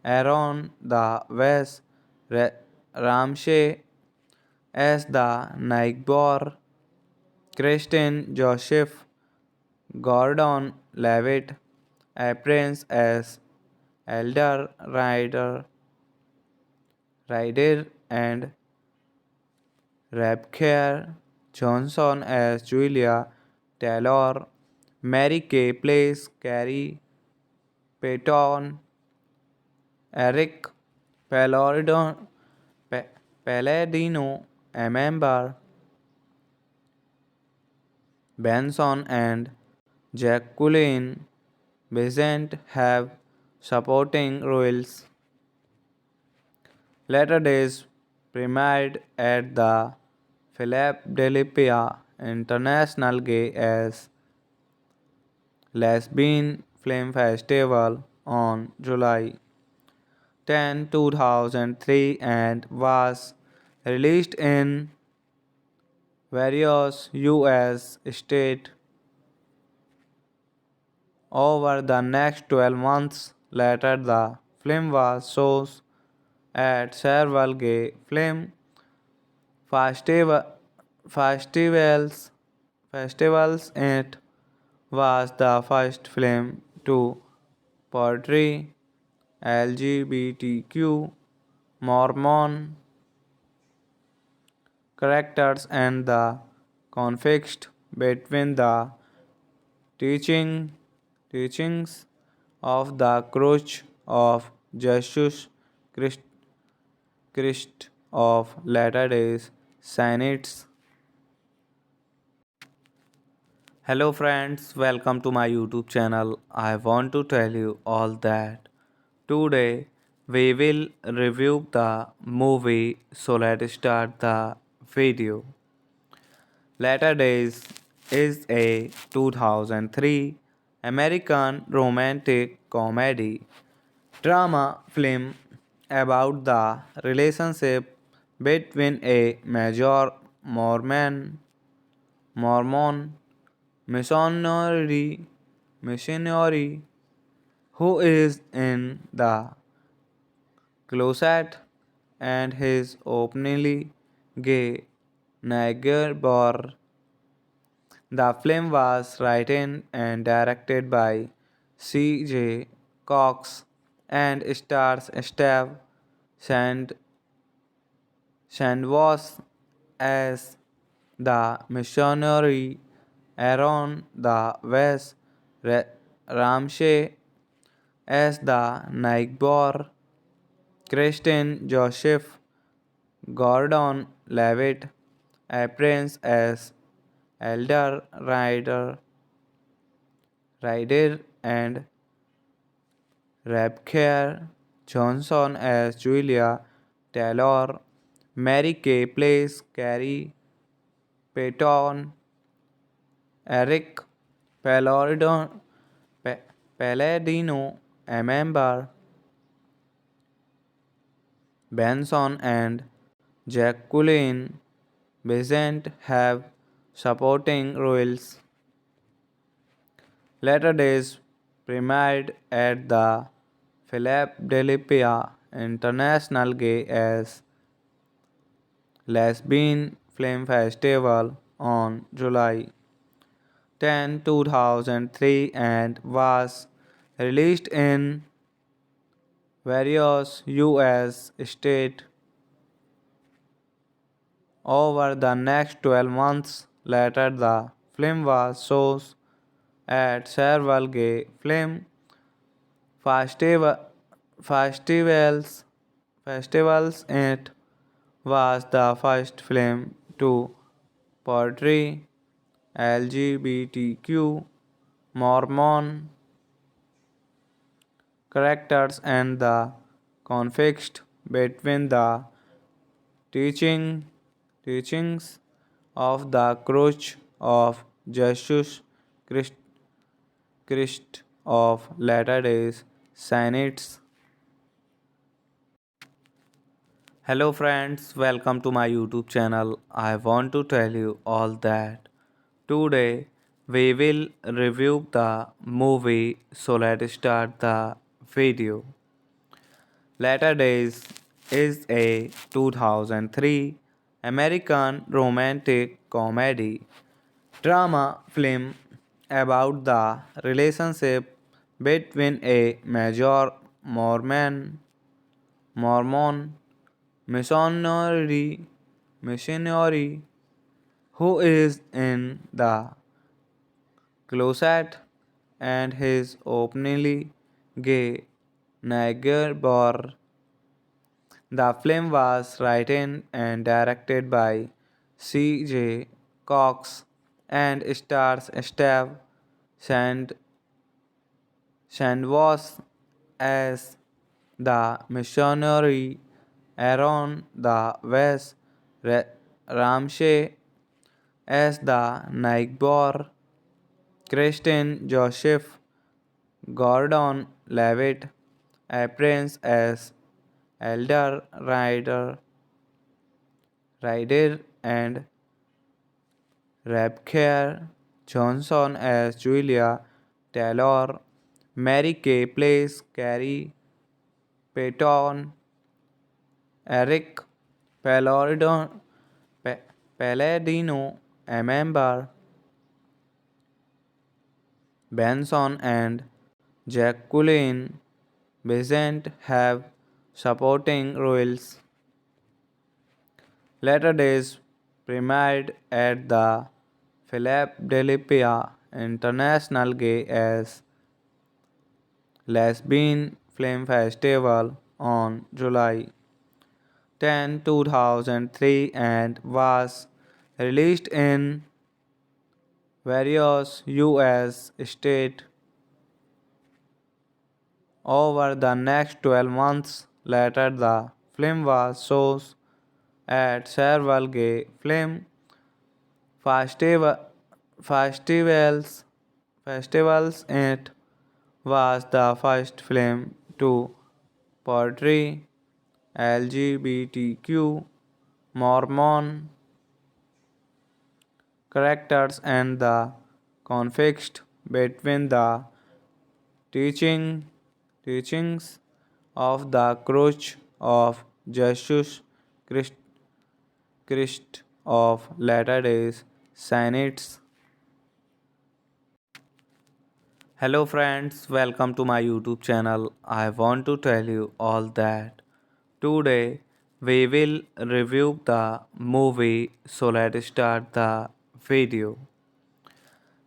Aaron the West Ramsey as the neighbor, Kristen Joseph Gordon Levitt appears as Elder Ryder and Rebecca Johnson as Julia Taylor. Mary Kay plays Carrie Payton. Eric Palladino, Palladino, a member, Benson and Jacqueline Besant have supporting roles. Later Days premiered at the Philadelphia International Gay as Lesbian Film Festival on July 10, 2003 and was released in various US states over the next 12 months. Later, the film was shown at several gay film festival, festivals. Festivals. It was the first film to portray LGBTQ Mormon characters and the conflict between the teaching teachings of the Church of Jesus Christ, Christ of Latter-day Saints. Hello friends, welcome to my YouTube channel. I want to tell you all that today we will review the movie, so let's start the video. Latter Days is a 2003 American romantic comedy drama film about the relationship between a major Mormon missionary who is in the closet and his openly gay neighbor. The film was written and directed by C.J. Cox and stars Steve Sand- Sandwas as the missionary, Aaron the West Ramsey as the neighbor, Kristen Joseph Gordon Levitt appears as Elder Ryder and Rebecca Johnson as Julia Taylor, Mary Kay plays Carrie Payton, Eric Palladino, Palladino, Amber Benson, and Jacqueline Besant have supporting roles. Later Days premiered at the Philadelphia International Gay as Lesbian Film Festival on July 10, 2003 and was released in various US states over the next 12 months. Later, the film was shown at several gay film festival, festivals. Festivals. It was the first film to portray LGBTQ Mormon characters and the conflict between the teaching teachings of the Church of Jesus Christ, Christ of Latter-day Saints. Hello friends, welcome to my YouTube channel. I want to tell you all that today we will review the movie, so let's start the video. Latter Days is a 2003 American romantic comedy drama film about the relationship between a major Mormon missionary who is in the closet and his openly gay neighbor. The film was written and directed by C.J. Cox and stars Steve Sand- Sandwas as the missionary, Aaron the West Ramsey as the neighbor, Kristen Joseph Gordon Levitt appears as Elder Ryder and Rebecca Johnson as Julia Taylor. Mary Kay plays Carrie Payton. Eric Palladino, Palladino, Amber Benson, and Jacqueline Besant have supporting roles. Later Days premiered at the Philadelphia International Gay as Lesbian Film Festival on July 10, 2003 and was released in various US states over the next 12 months. Later, the film was shown at several gay film festival, festivals. Festivals. It was the first film to portray LGBTQ Mormon characters and the conflict between the teaching teachings of the Church of Jesus Christ, Christ of Latter-day Saints. Hello friends, welcome to my YouTube channel. I want to tell you all that today we will review the movie, so let's start the video.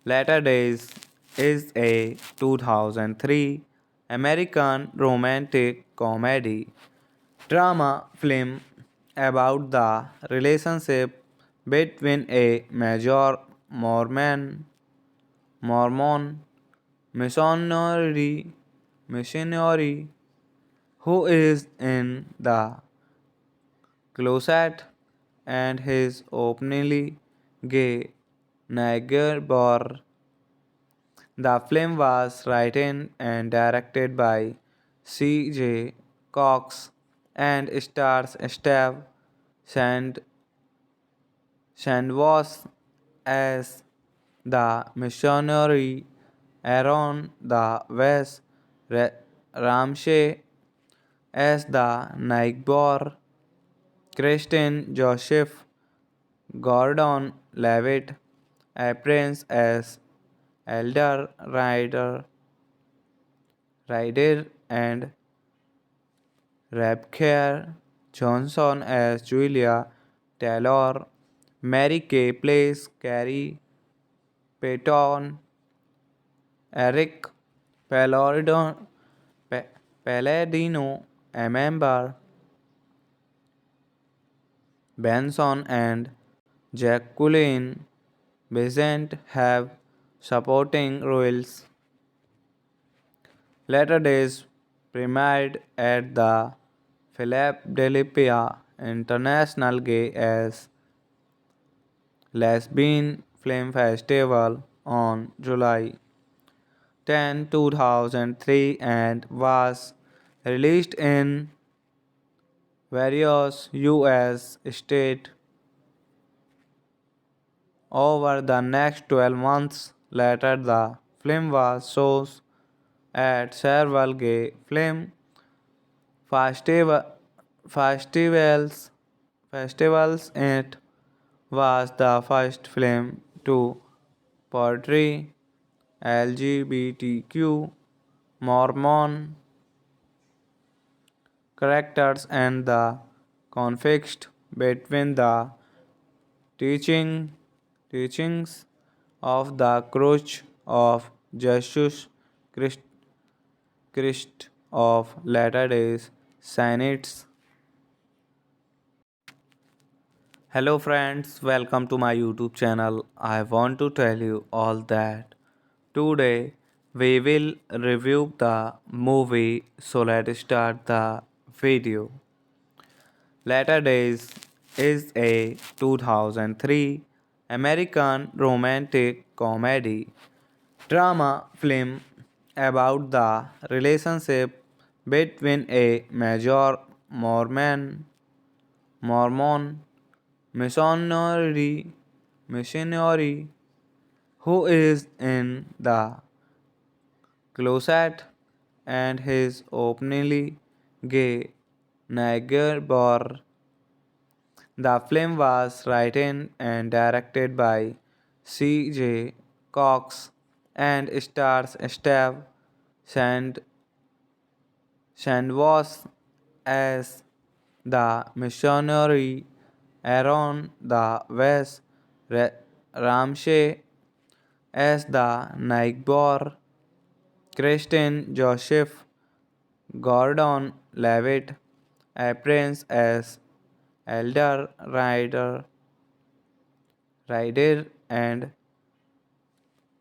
Latter Days is a 2003 American romantic comedy drama film about the relationship between a major Mormon missionary missionary who is in the closet and his openly gay neighbor. The film was written and directed by C.J. Cox and stars Steve Sand- Sandwas as the missionary, Aaron the West Ramsey as the neighbor, Kristen Joseph Gordon Levitt appears as Elder Ryder and Rebecca Johnson as Julia Taylor. Mary Kay plays Carrie Payton. Eric Palladino, Palladino, a member, Benson and Jacqueline Besant have supporting roles. Later Days premiered at the Philadelphia International Gay as Lesbian Film Festival on July 10, 2003 and was released in various US states over the next 12 months. Later, the film was shown at several gay film festival, festivals. Festivals. It was the first film to portray LGBTQ Mormon characters and the conflict between the teaching teachings of the Church of Jesus Christ, Christ of Latter-day Saints. Hello friends, welcome to my YouTube channel. I want to tell you all that today we will review the movie, so let's start the video. Latter Days is a 2003 American romantic comedy drama film about the relationship between a major Mormon missionary who is in the closet and his openly gay neighbor. The film was written and directed by C.J. Cox and stars Steve Sand- Sandwas as the missionary, Aaron the West Ramsey as the neighbor, Kristen Joseph Gordon Levitt appears as Elder Ryder and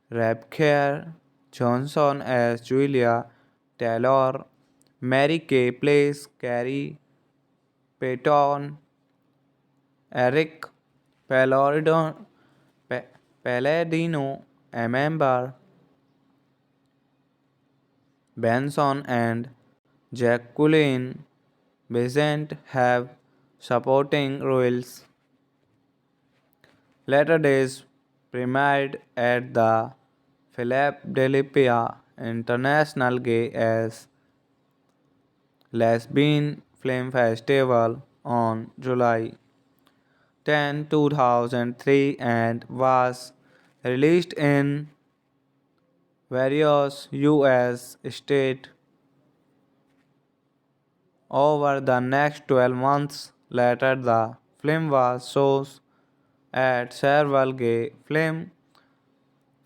Rebecca Johnson as Julia Taylor. Mary Kay plays Carrie Payton. Eric Palladino, Palladino, a member, Benson and Jacqueline Besant have supporting roles. Later Days premiered at the Philadelphia International Gay as Lesbian Film Festival on July 10, 2003 and was released in various US states over the next 12 months. Later, the film was shown at several gay film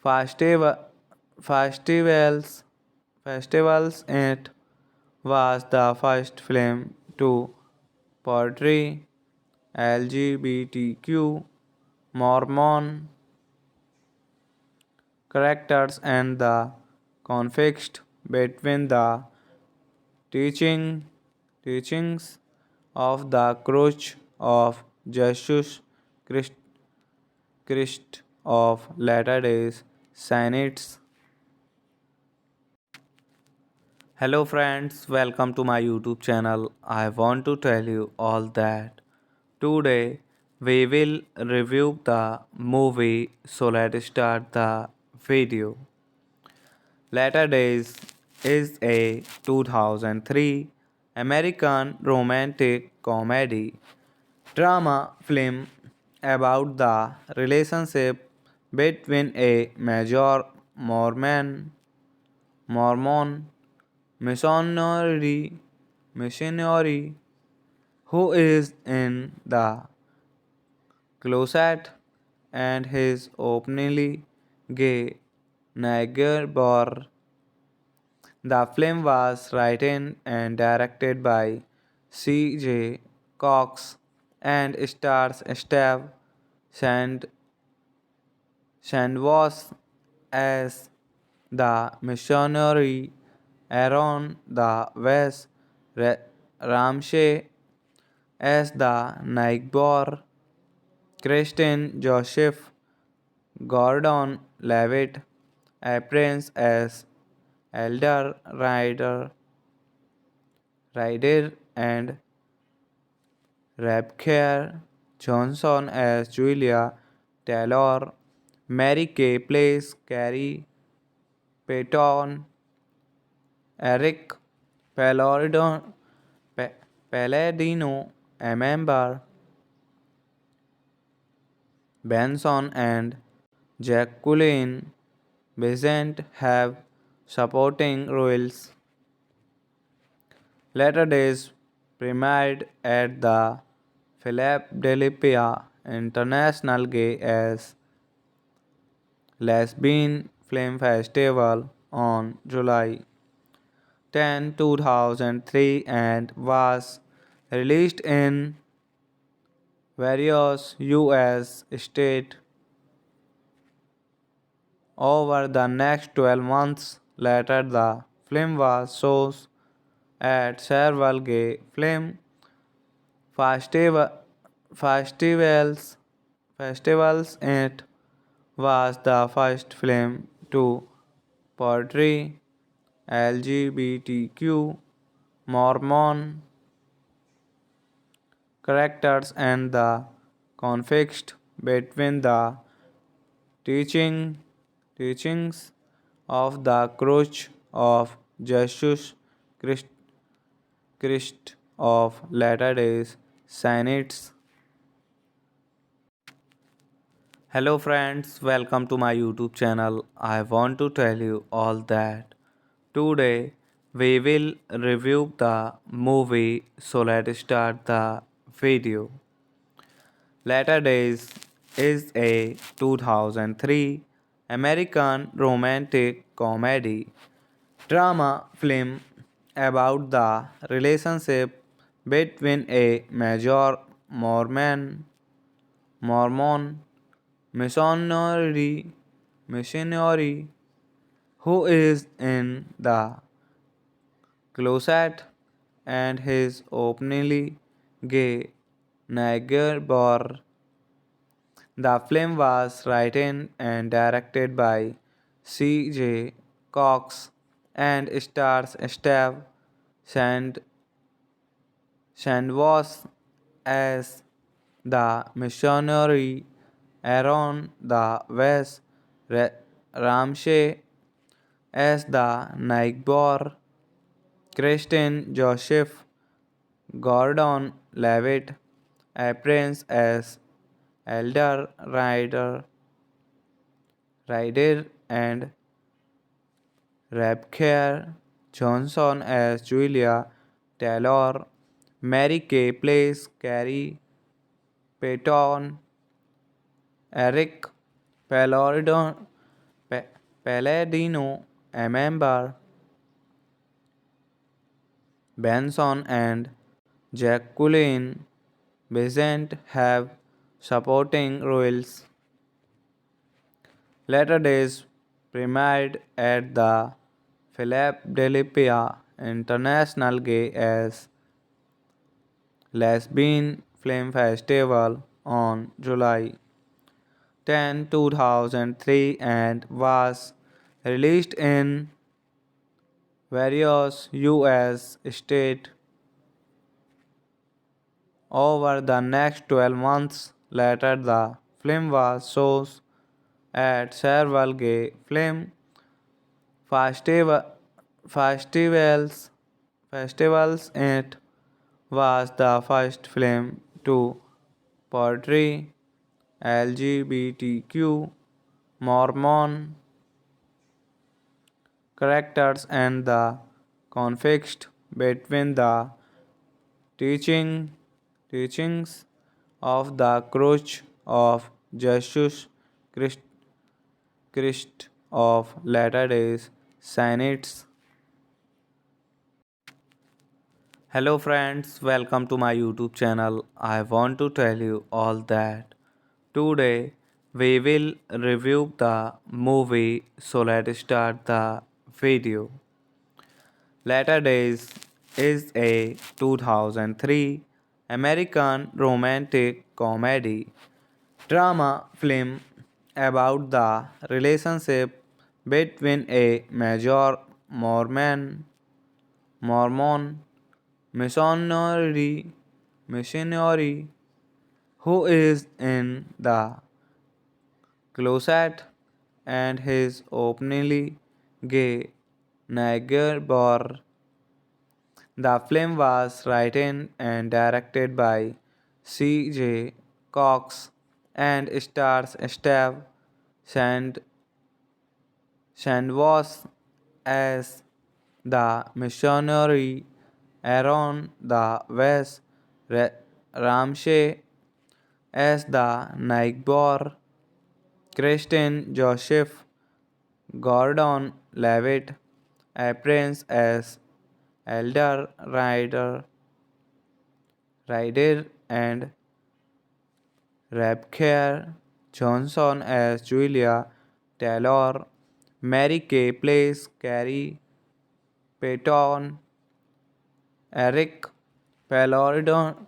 festival, festivals. Festivals. It was the first film to portray LGBTQ Mormon characters and the conflict between the teaching teachings of the Church of Jesus Christ, Christ of Latter-day Saints. Hello friends, welcome to my YouTube channel. I want to tell you all that today we will review the movie, so let's start the video. Latter Days is a 2003 American romantic comedy drama film about the relationship between a major Mormon missionary who is in the closet and his openly gay neighbor. The film was written and directed by C.J. Cox and stars Steve Sand- Sandwas as the missionary, Aaron the West Ramsey as the neighbor, Kristen Joseph Gordon Levitt appears as Elder Ryder and Rebecca Johnson as Julia Taylor. Mary Kay plays Carrie Payton. Eric Palladino, Palladino, a member, Benson and Jacqueline Besant have supporting roles. Later Days premiered at the Philadelphia International Gay as Lesbian Film Festival on July 10, 2003 and was released in various US states over the next 12 months. Later, the film was shown at several gay film festival, festivals. Festivals. It was the first film to portray LGBTQ Mormon characters and the conflict between the teaching, teachings of the Church of Jesus Christ, Christ of Latter-day Saints. Hello friends, welcome to my YouTube channel. I want to tell you all that today we will review the movie, so let's start the video. Latter Days is a 2003 American romantic comedy drama film about the relationship between a major Mormon missionary who is in the closet and his openly gay neighbor. The film was written and directed by C.J. Cox and stars Steve Sand- Sandwas as the missionary, Aaron the West Ramsey as the neighbor, Kristen Joseph Gordon Levitt appears as Elder Ryder and Rebecca Johnson as Julia Taylor. Mary Kay plays Carrie Payton. Eric Palladino, Palladino, a member, Benson and Jacqueline Besant have supporting roles. Later Days premiered at the Philadelphia International Gay as Lesbian Film Festival on July 10, 2003 and was released in various US states over the next 12 months. Later, the film was shown at several gay film festival, festivals. Festivals. It was the first film to portray LGBTQ Mormon characters and the conflict between the teaching teachings of the Church of Jesus Christ, Christ of Latter-day Saints. Hello friends, welcome to my YouTube channel. I want to tell you all that today we will review the movie, so let's start the video. Latter Days is a 2003 American romantic comedy drama film about the relationship between a major Mormon missionary who is in the closet and his openly gay neighbor. The film was written and directed by C.J. Cox and stars Steve Sand- Sandwas as the missionary, Aaron the West Ramsey as the neighbor, Kristen Joseph Gordon Levitt appears as Elder Ryder and Rebecca Johnson as Julia Taylor. Mary Kay plays Carrie Payton. Eric Palladino,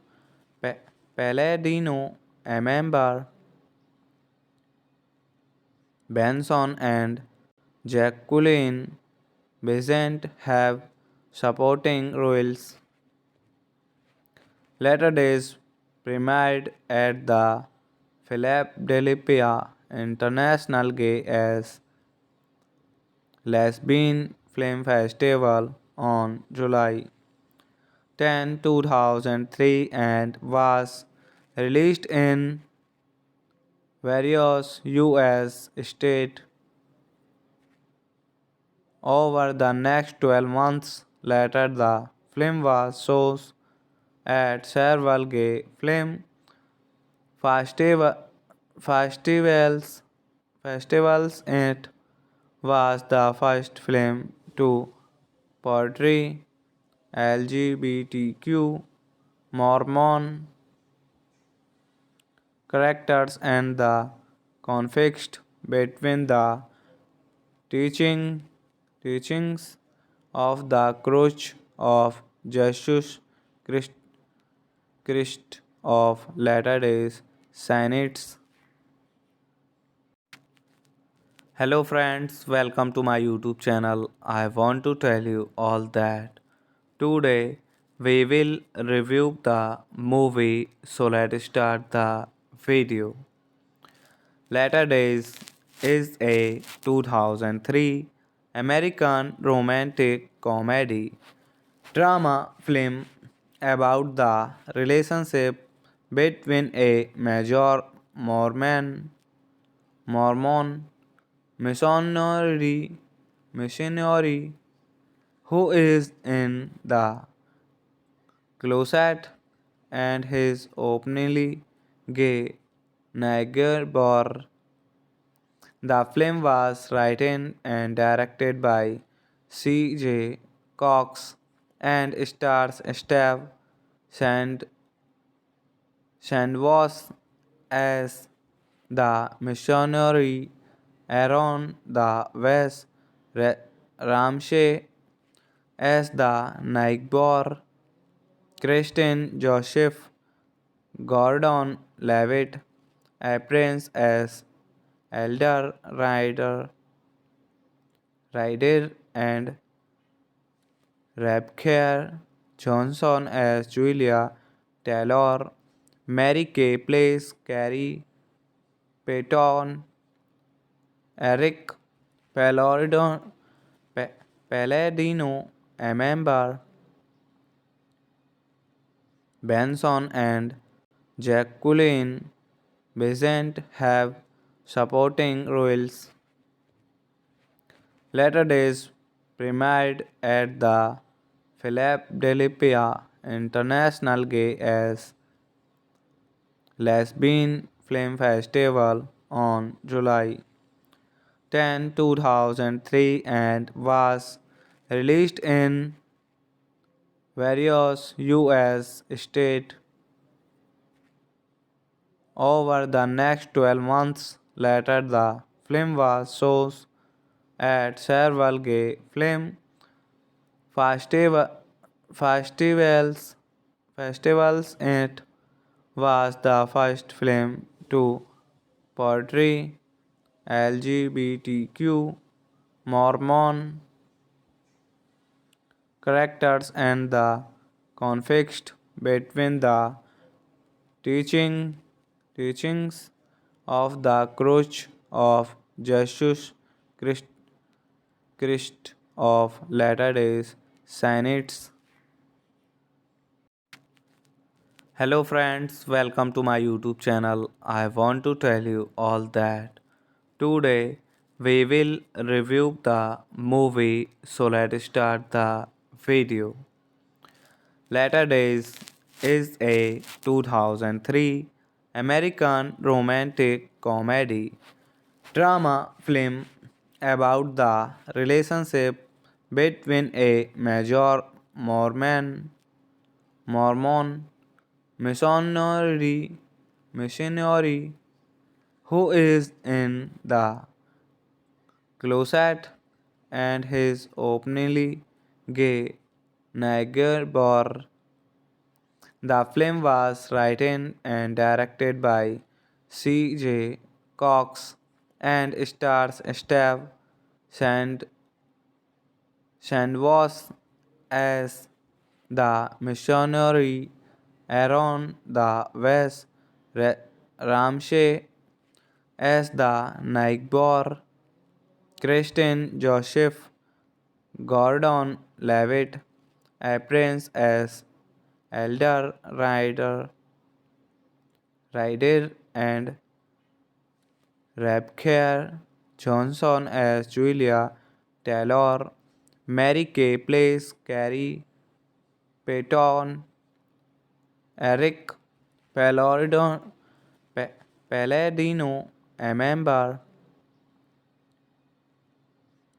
Palladino, a member, Benson and Jacqueline Besant have supporting roles. Later Days premiered at the Philadelphia International Gay as Lesbian Film Festival on July 10, 2003 and was released in various US states over the next 12 months. Later, the film was shown at several gay film festival, festivals. Festivals. It was the first film to portray LGBTQ Mormon characters and the conflict between the teaching teachings of the Church of Jesus Christ, Christ of Latter-day Saints. Hello friends, welcome to my YouTube channel. I want to tell you all that today we will review the movie, so let's start the video. Latter Days is a 2003 American romantic comedy drama film about the relationship between a major Mormon missionary who is in the closet and his openly gay neighbor. The film was written and directed by C.J. Cox and stars Steve Sand- Sandwas as the missionary, Aaron the West Ramsey as the Nightbor, Kristen Joseph Gordon Levitt appears as Elder Ryder and Rebecca Johnson as Julia Taylor. Mary Kay plays Carrie Payton. Eric Palladino, Palladino, a member, Benson and Jacqueline Besant have supporting roles. Later Days premiered at the Philadelphia International Gay as Lesbian Film Festival on July 10, 2003 and was released in various US states over the next 12 months. Later, the film was shown at several gay film festival, festivals. Festivals. It was the first film to portray LGBTQ Mormon characters and the conflict between the teaching teachings of the Church of Jesus Christ, Christ of Latter-day Saints. Hello friends, welcome to my YouTube channel. I want to tell you all that today we will review the movie, so let's start the video. Latter Days is a 2003 American romantic comedy drama film about the relationship between a major Mormon missionary who is in the closet and his openly gay neighbor. The film was written and directed by C.J. Cox and stars Steve Sand- Sandwas as the missionary, Aaron the West Ramsey as the neighbor, Kristen Joseph Gordon Levitt appears as Elder Ryder and Rebecca Johnson as Julia Taylor. Mary Kay plays Carrie Payton. Eric Palladino, Palladino, a member,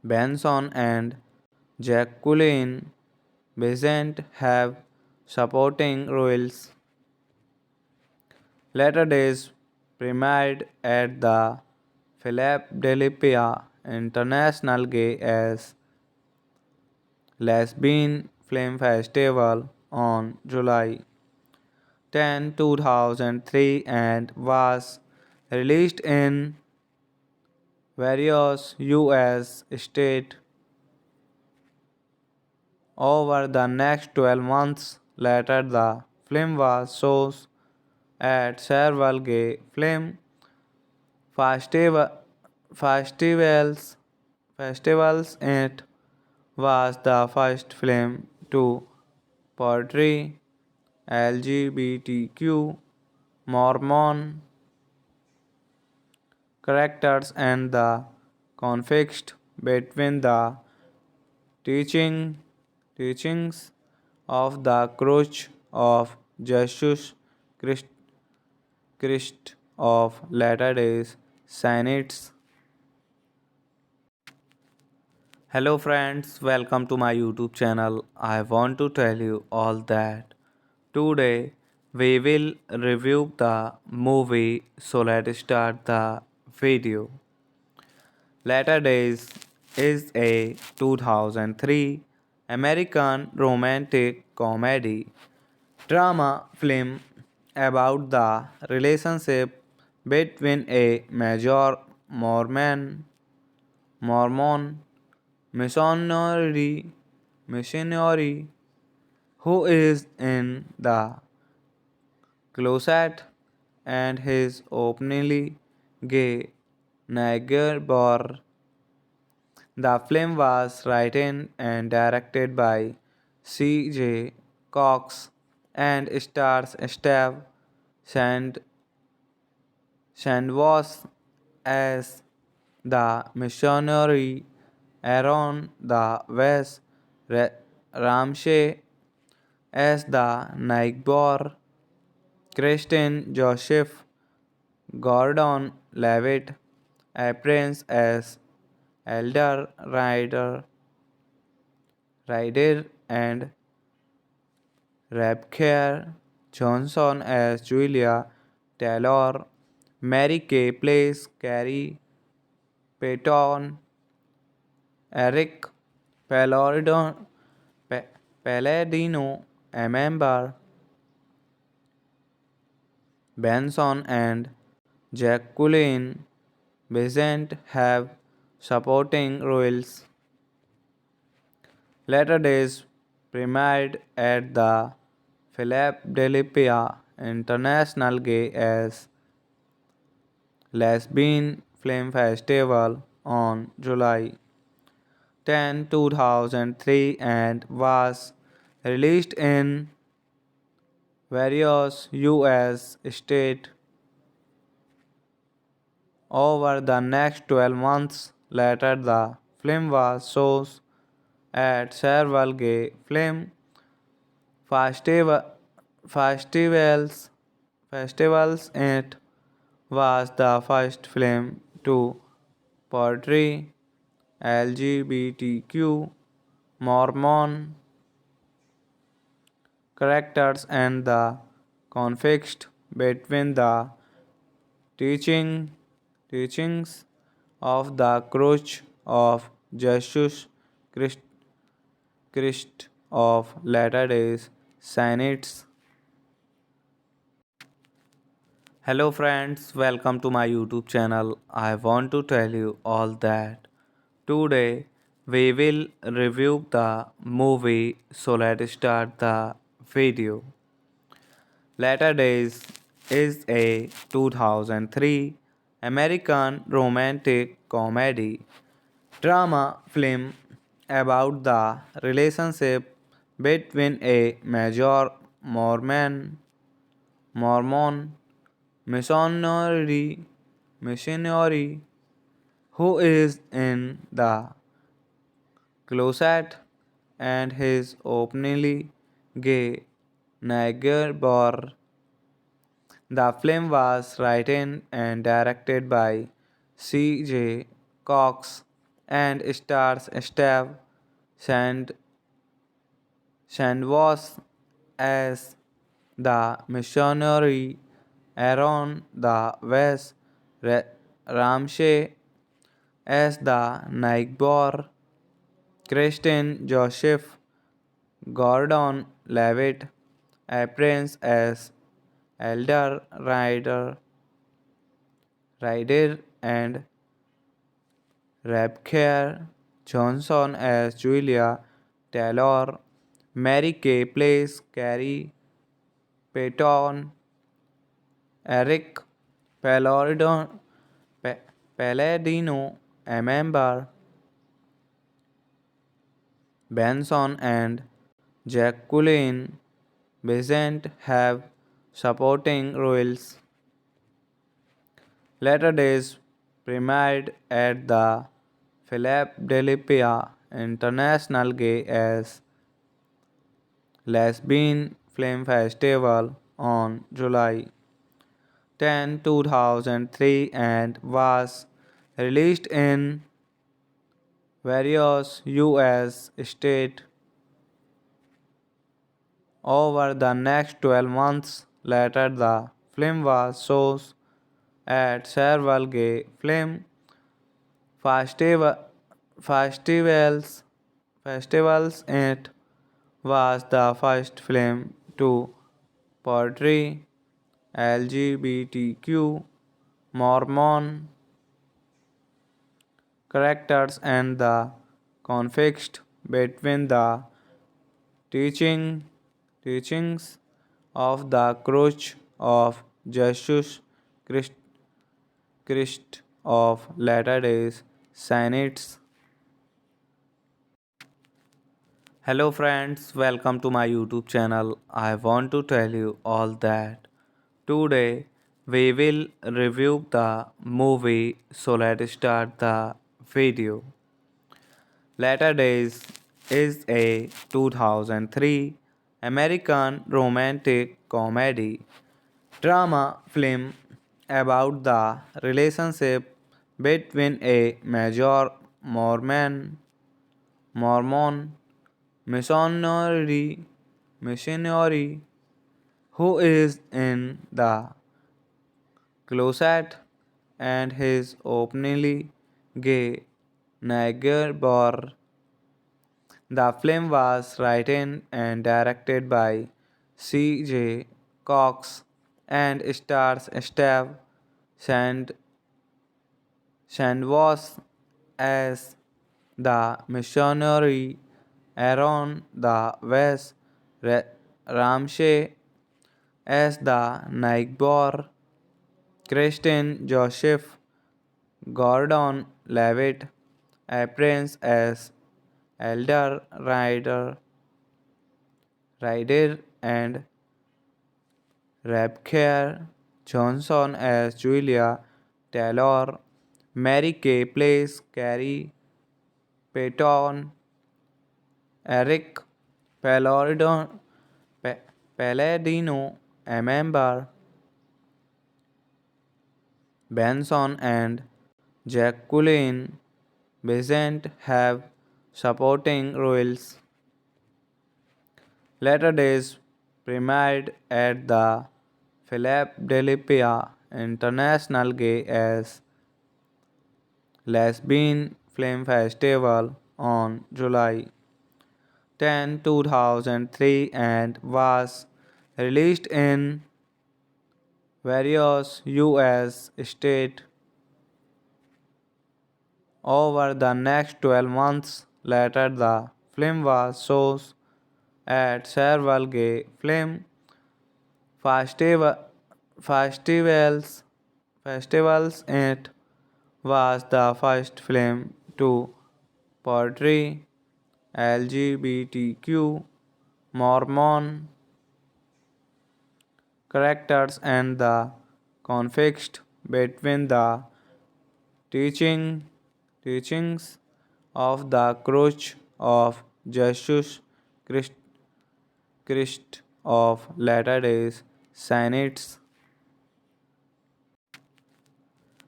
Benson and Jacqueline Besant have supporting roles. Later Days premiered at the Philadelphia International Gay as Lesbian Film Festival on July 10, 2003 and was released in various US states over the next 12 months. Later, the film was shown at several gay film festival, festivals. Festivals. It was the first film to portray LGBTQ Mormon characters and the conflict between the teaching teachings of the Church of Jesus Christ, Christ of Latter-day Saints. Hello friends, welcome to my YouTube channel. I want to tell you all that today we will review the movie, so let's start the video. Latter Days is a 2003 American romantic comedy drama film about the relationship between a major Mormon missionary who is in the closet and his openly gay neighbor. The film was written and directed by C.J. Cox and stars Steve Sand- Sandwas as the missionary, Aaron the West Ramsey as the neighbor, Kristen Joseph Gordon Levitt appears as Elder Ryder and Rebecca Johnson as Julia Taylor. Mary Kay plays Carrie Payton. Eric Palladino, Palladino, a member, Benson and Jacqueline Besant have supporting roles. Later Days premiered at the Philadelphia International Gay as Lesbian Film Festival on July 10, 2003 and was released in various US states over the next 12 months. Later, the film was shown at several gay film festival, festivals. Festivals. It was the first film to portray LGBTQ Mormon characters and the conflict between the teaching, teachings of the Church of Jesus Christ, Christ of Latter-day Saints. Hello friends, welcome to my YouTube channel. I want to tell you all that today we will review the movie, so let's start the video. Latter Days is a 2003 American romantic comedy drama film about the relationship between a major Mormon missionary who is in the closet and his openly gay neighbor. The film was written and directed by C.J. Cox and stars Steve Sand- Sandwas as the missionary, Aaron the West Ramsey as the neighbor, Kristen Joseph Gordon Levitt appears as Elder Ryder and Rebecca Johnson as Julia Taylor. Mary Kay plays Carrie Payton. Eric Palladino, Palladino, a member, Benson and Jacqueline Besant have supporting roles. Later Days premiered at the Philadelphia International Gay as Lesbian Film Festival on July 10, 2003 and was released in various US states over the next 12 months. Later, the film was shown at several gay film festival, festivals, festivals. It was the first film to portray LGBTQ Mormon characters and the conflict between the teaching teachings of the Church of Jesus Christ, Christ of Latter-day Saints. Hello friends, welcome to my YouTube channel. I want to tell you all that today we will review the movie, so let's start the video. Latter Days is a 2003 American romantic comedy drama film about the relationship between a major Mormon missionary who is in the closet and his openly gay neighbor. The film was written and directed by C.J. Cox and stars Steve Sand- Sandwas as the missionary, Aaron the West Ramsey as the neighbor, Kristen Joseph Gordon Levitt appears as Elder Ryder and Rebecca Johnson as Julia Taylor. Mary Kay plays Carrie Payton. Eric Palladino, Palladino, a member, Benson and Jacqueline Besant have supporting roles. Later Days premiered at the Philadelphia International Gay as Lesbian Film Festival on July 10, 2003 and was released in various US states over the next 12 months. Later, the film was shown at several gay film festival, festivals. Festivals. It was the first film to portray LGBTQ Mormon characters and the conflict between the teaching teachings of the Church of Jesus Christ, Christ of Latter-day Saints.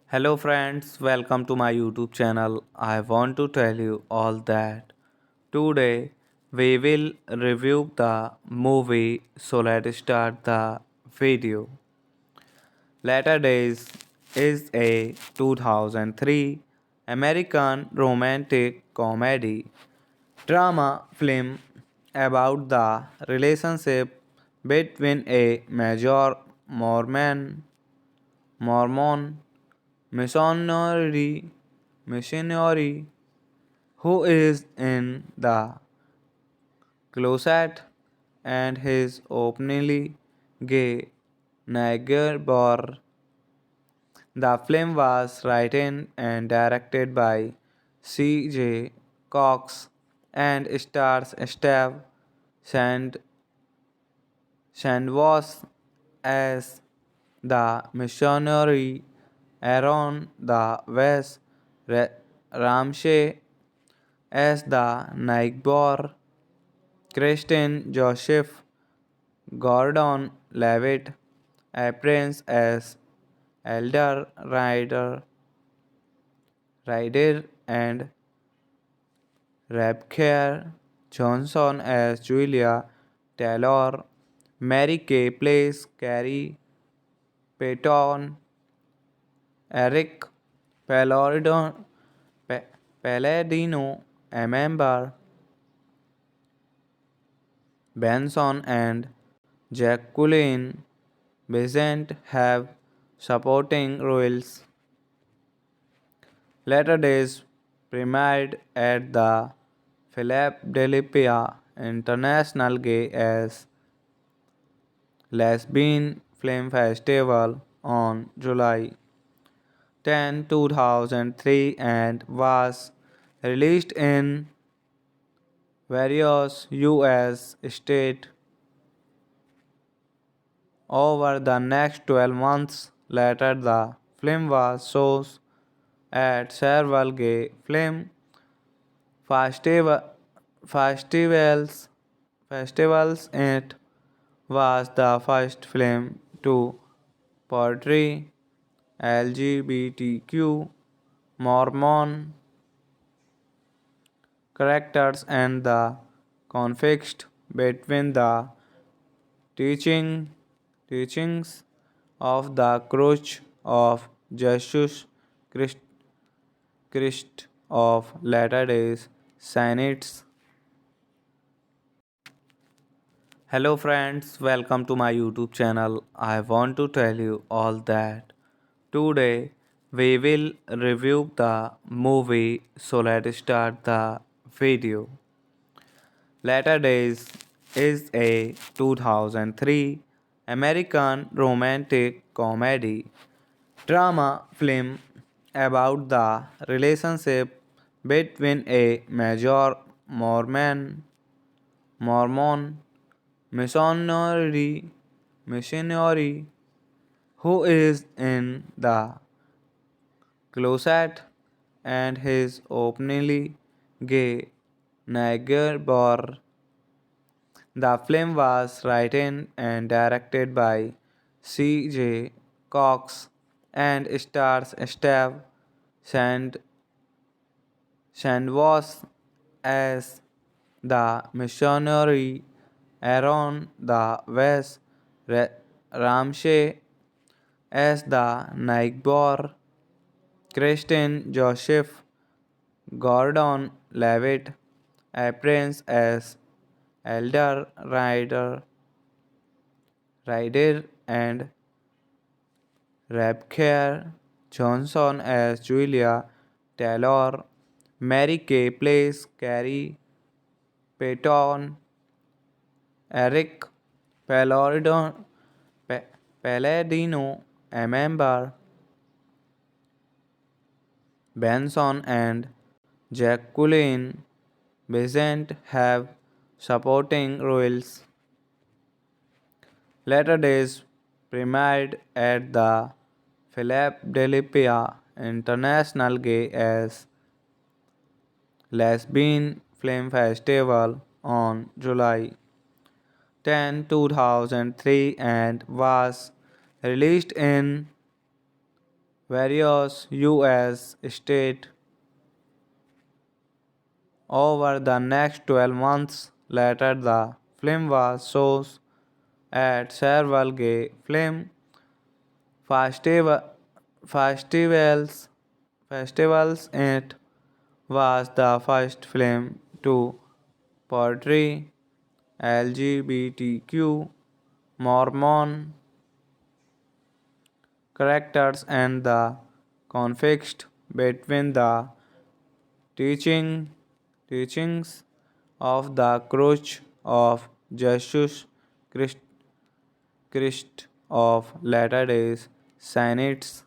Hello friends, welcome to my YouTube channel. I want to tell you all that today we will review the movie, so let's start the video. Latter Days is a 2003 American romantic comedy drama film about the relationship between a major Mormon missionary who is in the closet and his openly gay neighbor. The film was written and directed by C.J. Cox and stars Steve Sand- Sandwas as the missionary, Aaron the West Ramsey as the neighbor, Kristen Joseph Gordon Levitt appears as Elder Ryder and Rebecca Johnson as Julia Taylor. Mary Kay plays Carrie Payton. Eric Palladino, a member, Benson and Jacqueline Besant have supporting roles. Later Days premiered at the Philadelphia International Gay as Lesbian Film Festival on July 10, 2003 and was released in various US states over the next 12 months. Later, the film was shown at several gay film festival, festivals. Festivals. It was the first film to portray LGBTQ Mormon characters and the conflict between the teaching teachings of the Church of Jesus Christ, Christ of Latter-day Saints. Hello friends, welcome to my YouTube channel. I want to tell you all that today we will review the movie, so let's start the video. Latter Days is a 2003 American romantic comedy drama film about the relationship between a major Mormon missionary who is in the closet and his openly gay neighbor. The film was written and directed by C.J. Cox and stars Steve Sand- Sandwas as the missionary, Aaron the West Ramsey as the neighbor, Kristen Joseph Gordon Levitt appears as Elder Ryder and Rebecca Johnson as Julia Taylor. Mary Kay plays Carrie Payton. Eric Palladino, Palladino, a member, Benson and Jacqueline Besant have supporting roles. Later Days premiered at the Philadelphia International Gay as Lesbian Film Festival on July 10, 2003 and was released in various US states over the next 12 months. Later, the film was shown at several gay film festival, festivals. Festivals. It was the first film to portray LGBTQ Mormon characters and the conflict between the teaching teachings of the Church of Jesus Christ, Christ of Latter-day Saints.